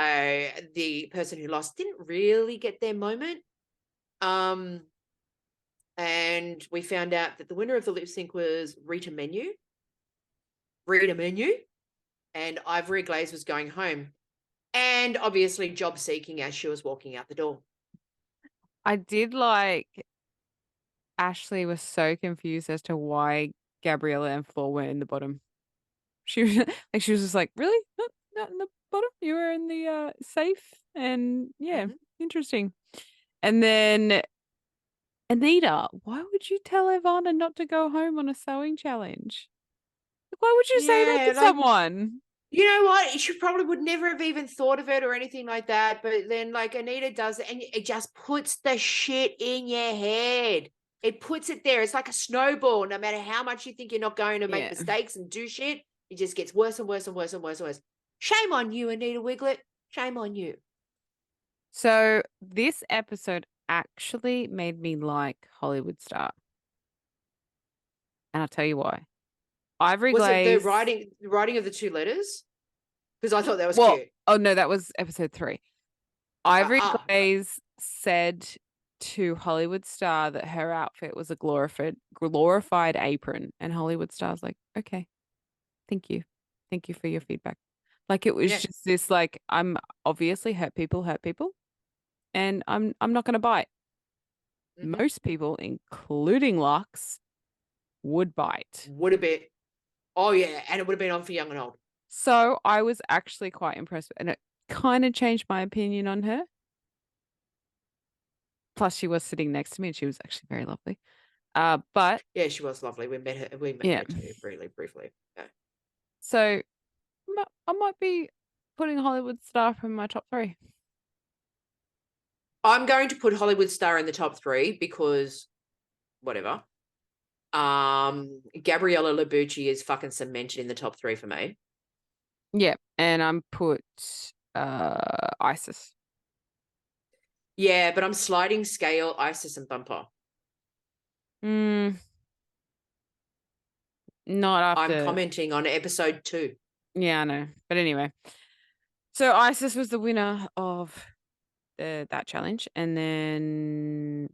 the person who lost didn't really get their moment. And we found out that the winner of the lip sync was Rita Menu. And Ivory Glaze was going home. And obviously job seeking as she was walking out the door. I did like Ashley was so confused as to why Gabriella and Flor were in the bottom. She was she was just like, really? Not in the bottom? You were in the safe? And yeah, interesting. And then Anita, why would you tell Ivana not to go home on a sewing challenge? Why would you say that to someone? You know what? She probably would never have even thought of it or anything like that. But then, like, Anita does it, and it just puts the shit in your head. It puts it there. It's like a snowball. No matter how much you think you're not going to make mistakes and do shit, it just gets worse and worse and worse and worse and worse. Shame on you, Anita Wiglet. Shame on you. So this episode actually made me like Hollywood Star. And I'll tell you why. Ivory Was Glaze. it the writing of the two letters? Because I thought that was cute. Oh no, that was episode 3. Ivory Glaze said to Hollywood Star that her outfit was a glorified apron, and Hollywood Star's like, okay, thank you for your feedback. Like it was just this, like, I'm obviously hurt people, and I'm not going to bite. Most people, including Lux, would bite. Would have been. Oh yeah, and it would have been on for young and old. So I was actually quite impressed, and it kind of changed my opinion on her. Plus, she was sitting next to me, and she was actually very lovely. But yeah, she was lovely. We met her. We met her really briefly. Yeah. So I might be putting Hollywood Star in my top 3. I'm going to put Hollywood Star in the top 3 because whatever. Gabriella Labucci is fucking cemented in the top 3 for me. Yeah, and I'm put Isis. Yeah, but I'm sliding scale Isis and Bumper. Not after. I'm commenting on episode 2. Yeah, I know. But anyway. So Isis was the winner of that challenge. And then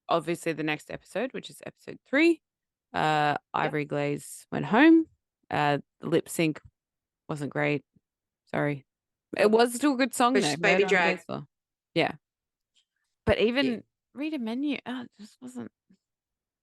obviously the next episode, which is episode 3, Ivory Glaze went home. The lip sync wasn't great. Sorry. It was still a good song though. Baby drag. Yeah. But even Rita Menu, it just wasn't,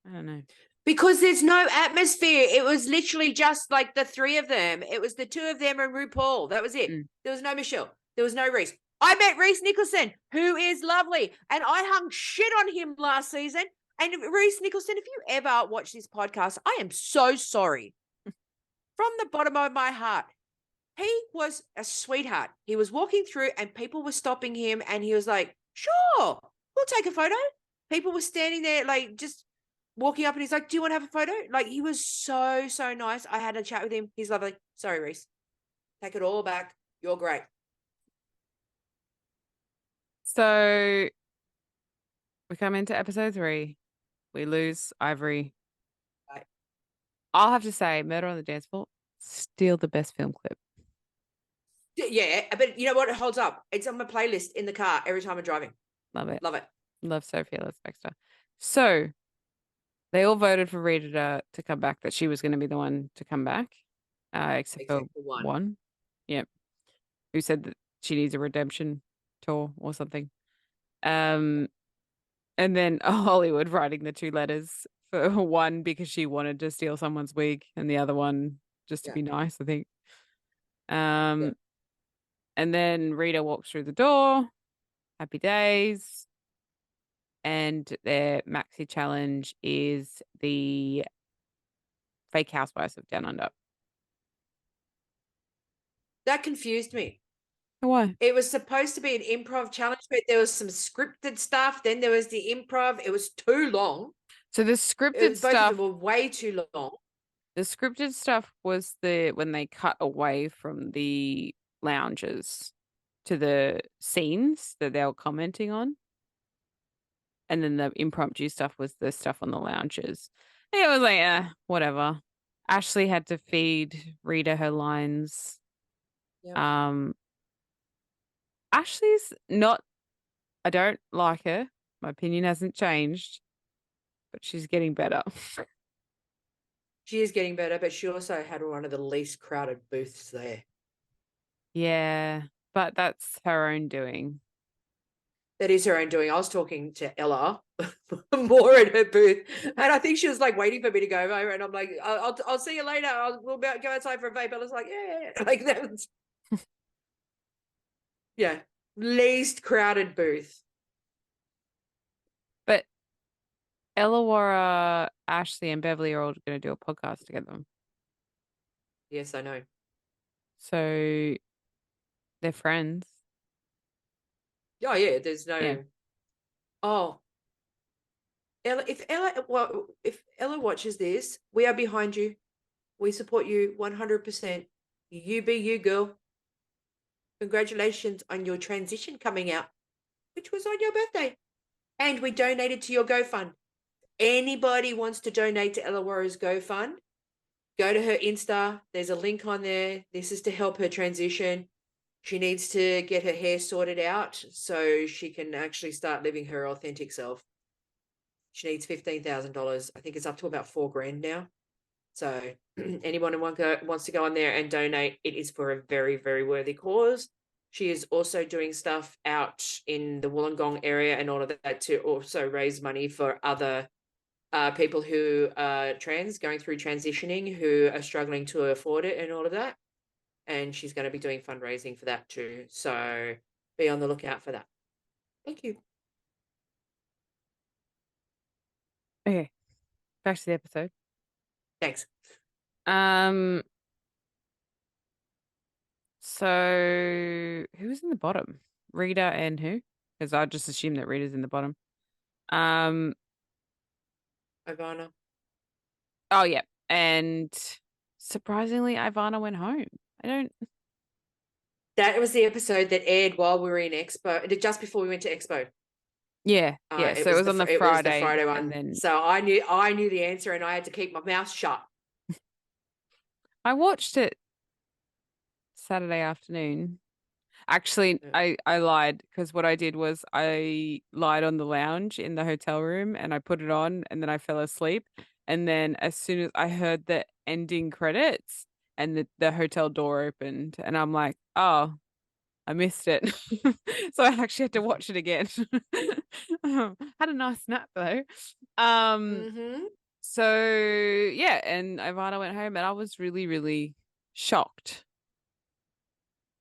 I don't know. Because there's no atmosphere. It was literally just like the 3 of them. It was the 2 of them and RuPaul. That was it. There was no Michelle. There was no Reese. I met Reese Nicholson, who is lovely. And I hung shit on him last season. And Reese Nicholson, if you ever watch this podcast, I am so sorry. From the bottom of my heart. He was a sweetheart. He was walking through and people were stopping him and he was like, sure, we'll take a photo. People were standing there like just walking up and he's like, do you want to have a photo? Like he was so, so nice. I had a chat with him. He's lovely. Sorry, Reese. Take it all back. You're great. So we come into episode 3. We lose Ivory. Right. I'll have to say, Murder on the Dance Floor, still the best film clip. Yeah, but you know what? It holds up. It's on my playlist in the car every time I'm driving. Love it. Love it. Love Sophia Ellis-Bextor. So They all voted for Rita to come back, that she was going to be the one to come back, except for Except for one. one. Yep. Who said that she needs a redemption tour or something. And then Hollywood writing the 2 letters, for one because she wanted to steal someone's wig, and the other one just to Yeah. be nice, I think. Yeah. And then Rita walks through the door. Happy days. And their maxi challenge is the Fake Housewives of Down Under. That confused me. Why? It was supposed to be an improv challenge, but there was some scripted stuff. Then there was the improv. It was too long. So the scripted Both of stuff, them were way too long. the scripted stuff was when they cut away from the lounges to the scenes that they were commenting on. And then the impromptu stuff was the stuff on the lounges. It was like, whatever. Ashley had to feed Rita her lines. Yeah. Ashley's not, I don't like her. My opinion hasn't changed, but she's getting better. She is getting better, but she also had one of the least crowded booths there. Yeah, but that's her own doing. That is her own doing. I was talking to Ella more at her booth, and I think she was like waiting for me to go over, and I'm like, I'll see you later. We'll go outside for a vape. I was like, yeah, like that was, yeah, least crowded booth. But Ella, Ashley, and Beverly are all going to do a podcast together. Yes, I know. So they're friends. Oh yeah, there's no. Yeah. Oh, Ella, if Ella watches this, we are behind you. We support you 100%. You be you, girl. Congratulations on your transition coming out, which was on your birthday. And we donated to your GoFund. Anybody wants to donate to Ella Warrior's GoFund, go to her Insta. There's a link on there. This is to help her transition. She needs to get her hair sorted out so she can actually start living her authentic self. She needs $15,000. I think it's up to about $4,000 now. So anyone who wants to go on there and donate, it is for a very, very worthy cause. She is also doing stuff out in the Wollongong area and all of that to also raise money for other people who are trans, going through transitioning, who are struggling to afford it and all of that. And she's going to be doing fundraising for that too. So be on the lookout for that. Thank you. Okay. Back to the episode. Thanks. So who was in the bottom? Rita and who? Because I just assumed that Rita's in the bottom. Ivana. Oh yeah. And surprisingly, Ivana went home. That was the episode that aired while we were in Expo, just before we went to Expo. Yeah. So it was on the Friday. It was the Friday one. And then So I knew the answer, and I had to keep my mouth shut. I watched it Saturday afternoon. Actually, Yeah. I lied, because what I did was I lied on the lounge in the hotel room and I put it on and then I fell asleep. And then as soon as I heard the ending credits and the hotel door opened, and I'm like, oh, I missed it. So I actually had to watch it again. Had a nice nap though. Mm-hmm. So yeah, and Ivana went home and I was really, really shocked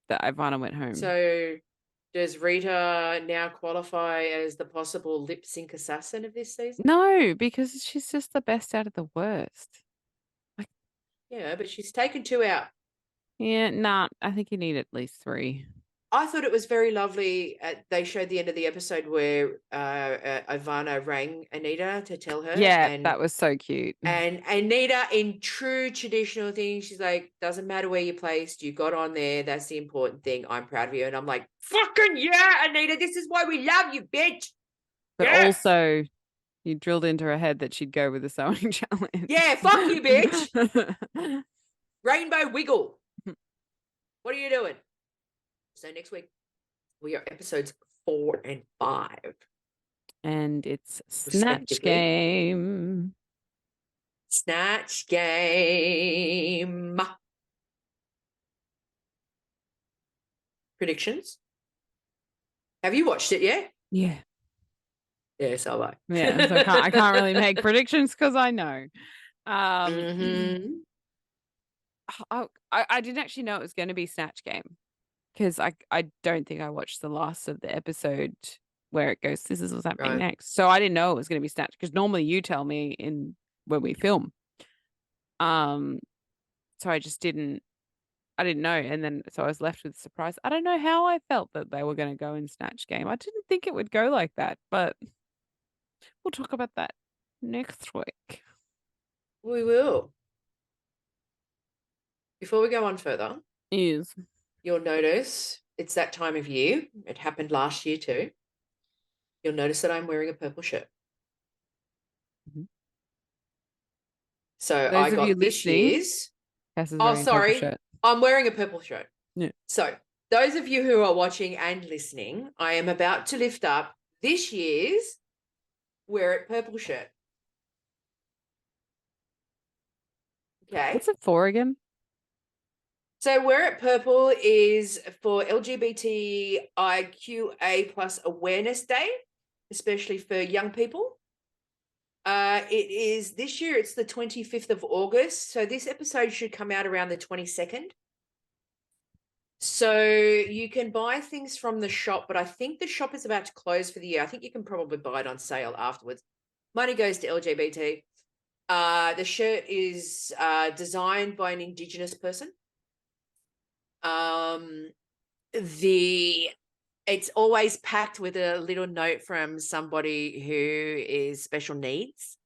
that Ivana went home. So does Rita now qualify as the possible lip sync assassin of this season? No, because she's just the best out of the worst. Yeah, but she's taken 2 out. Yeah, nah, I think you need at least 3. I thought it was very lovely. They showed the end of the episode where Ivana rang Anita to tell her. Yeah, and that was so cute. And Anita, in true traditional thing, she's like, doesn't matter where you're placed, you got on there. That's the important thing. I'm proud of you. And I'm like, fucking yeah, Anita, this is why we love you, bitch. But yeah. Also, you drilled into her head that she'd go with the sewing challenge. Yeah, fuck you, bitch. Rainbow wiggle. What are you doing? So next week, we are episodes 4 and 5. And it's Snatch Respectively. Game. Snatch Game. Predictions? Have you watched it yet? Yeah. Yeah, so have I. Yeah. So I can't really make predictions because I know. Mhm. I didn't actually know it was going to be Snatch Game because I don't think I watched the last of the episode where it goes, this is what's happening Right. next. So I didn't know it was going to be Snatch because normally you tell me when we film. So I didn't know. And then so I was left with surprise. I don't know how I felt that they were going to go in Snatch Game. I didn't think it would go like that, but we'll talk about that next week. We will. Before we go on further, Is you'll notice it's that time of year. It happened last year too. You'll notice that I'm wearing a purple shirt. Mhm. So Those I of got you this listening, year's. Cass is Oh, wearing a purple sorry. shirt. I'm wearing a purple shirt. Yeah. So those of you who are watching and listening, I am about to lift up this year's Wear It Purple shirt. Okay. What's it for again? So Wear It Purple is for LGBTIQA plus Awareness Day, especially for young people. It is this year, it's the 25th of August. So this episode should come out around the 22nd. So you can buy things from the shop, but I think the shop is about to close for the year. I think you can probably buy it on sale afterwards. Money goes to LGBT. The shirt is designed by an Indigenous person. It's always packed with a little note from somebody who is special needs.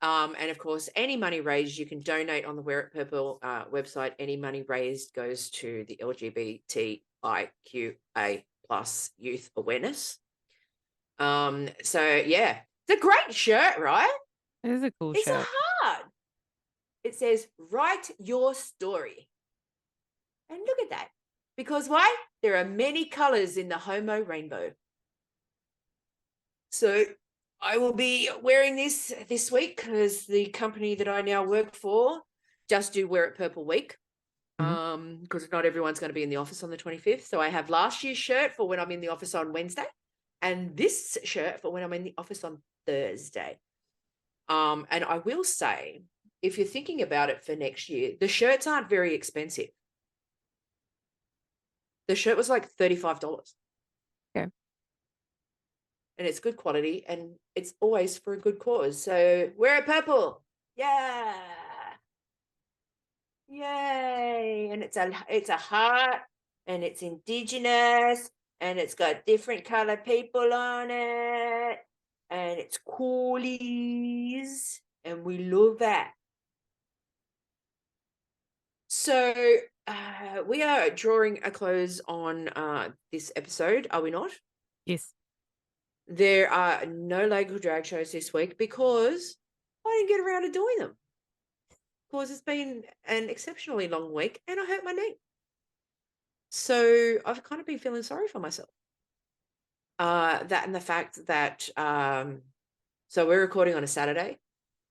And of course, any money raised, you can donate on the Wear It Purple website. Any money raised goes to the LGBTIQA plus youth awareness. So yeah, it's a great shirt, right? It is a cool It's shirt. a heart. It says, write your story. And look at that. Because why? There are many colors in the homo rainbow. So I will be wearing this week because the company that I now work for just do Wear It Purple week. Because not everyone's going to be in the office on the 25th. So I have last year's shirt for when I'm in the office on Wednesday and this shirt for when I'm in the office on Thursday. And I will say, if you're thinking about it for next year, the shirts aren't very expensive. The shirt was like $35. Okay. And it's good quality and it's always for a good cause. So Wear It Purple. Yeah. Yay. And it's a heart and it's Indigenous and it's got different colored people on it and it's coolies and we love that. So we are drawing a close on this episode, are we not? Yes. There are no local drag shows this week because I didn't get around to doing them. Because it's been an exceptionally long week and I hurt my knee. So I've kind of been feeling sorry for myself. That and the fact that, so we're recording on a Saturday.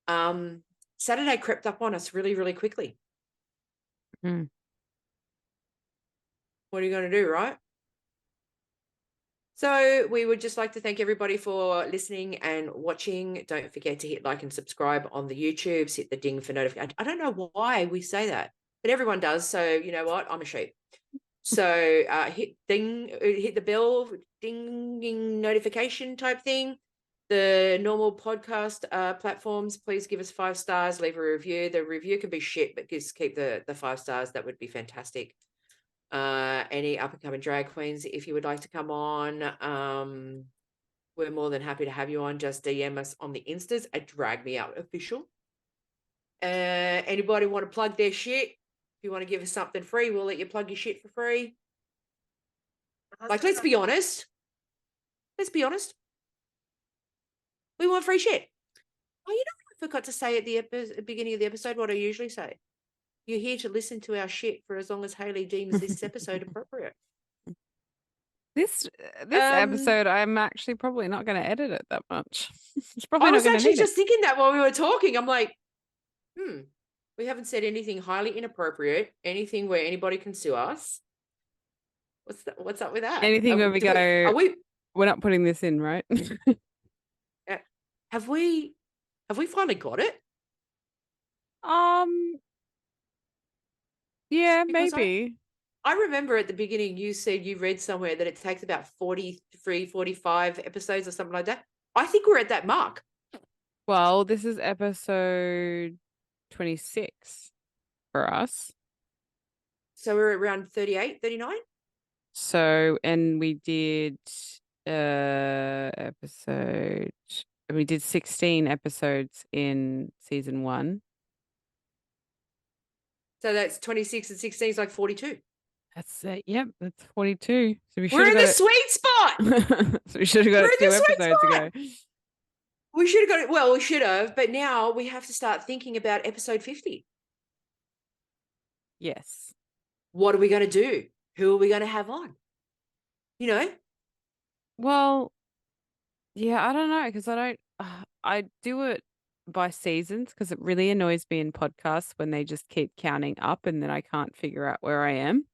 Saturday crept up on us really, really quickly. Mm. What are you going to do, right? So we would just like to thank everybody for listening and watching. Don't forget to hit like and subscribe on the YouTubes, hit the ding for notification. I don't know why we say that, but everyone does. So you know what? I'm a sheep. So hit the bell, ding notification type thing. The normal podcast platforms, please give us 5 stars, leave a review. The review can be shit, but just keep the 5 stars. That would be fantastic. Any up and coming drag queens, if you would like to come on, we're more than happy to have you on. Just DM us on the Instas at Drag Me Out Official. Anybody want to plug their shit? If you want to give us something free, we'll let you plug your shit for free. Like, let's be honest. Let's be honest. We want free shit. Oh, you know what I forgot to say at the beginning of the episode, what I usually say? You're here to listen to our shit for as long as Hayley deems this episode appropriate. This episode, I'm actually probably not going to edit it that much. It's probably I not was going to actually need just thinking that while we were talking. I'm like, We haven't said anything highly inappropriate, anything where anybody can sue us. What's up with that? Anything where we go, we're not putting this in, right? Have we finally got it? Yeah, Because maybe. I remember at the beginning you said you read somewhere that it takes about 43, 45 episodes or something like that. I think we're at that mark. Well, this is episode 26 for us. So we're around 38, 39? So, and we did we did 16 episodes in season 1. So that's 26 and 16 is like 42. That's yep, that's 42. So we're in the sweet spot. So we should have got it 2 episodes ago. We should have got it. Well, we should have, but now we have to start thinking about episode 50. Yes. What are we going to do? Who are we going to have on? You know? Well, yeah, I don't know because I do it by seasons because it really annoys me in podcasts when they just keep counting up and then I can't figure out where I am.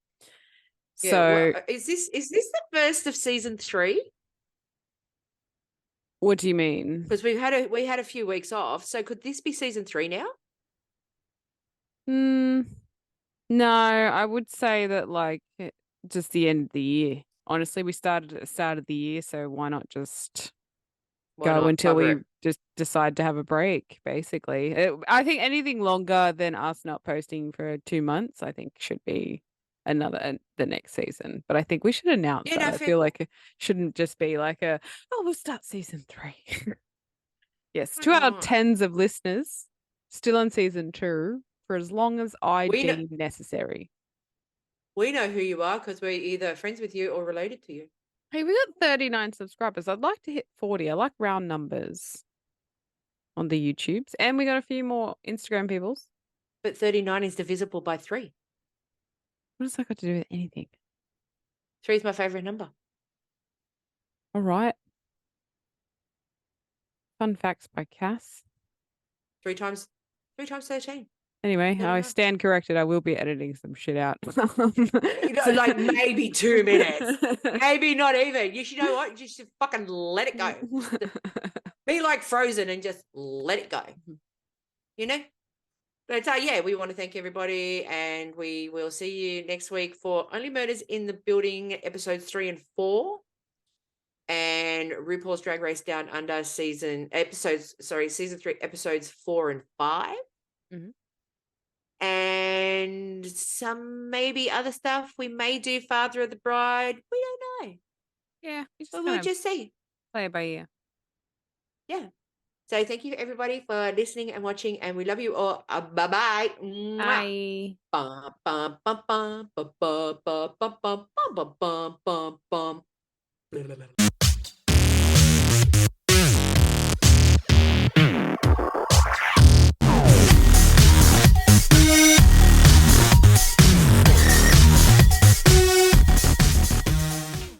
Yeah, So well, is this the first of season 3? What do you mean? Because we had a few weeks off. So could this be season 3 now? No, I would say that like just the end of the year. Honestly, we started at the start of the year, so why not just go until we just decide to have a break, basically. I think anything longer than us not posting for 2 months, I think should be the next season. But I think we should announce that. I feel like it shouldn't just be like we'll start season 3. Yes, to our tens of listeners, still on season 2 for as long as I deem necessary. We know who you are because we're either friends with you or related to you. Hey, we got 39 subscribers. I'd like to hit 40. I like round numbers on the YouTubes. And we got a few more Instagram peoples. But 39 is divisible by 3. What does that got to do with anything? 3 is my favorite number. All right. Fun facts by Cass. 3 times 13. Anyway, I stand corrected. I will be editing some shit out. Like maybe 2 minutes. Maybe not even. You should know what? You should fucking let it go. Be like Frozen and just let it go. You know? But yeah, we want to thank everybody and we will see you next week for Only Murders in the Building episodes 3 and 4. And RuPaul's Drag Race Down Under season 3 episodes 4 and 5. Mm-hmm. And some maybe other stuff. We may do Father of the Bride. We don't know. Yeah. We'll just see. Play it by ear. Yeah. So thank you everybody for listening and watching, and we love you all. Bye-bye. Bye. Bum, bum, bum, bum, bum, bum, bum, bum, bum, bum, bum, bum.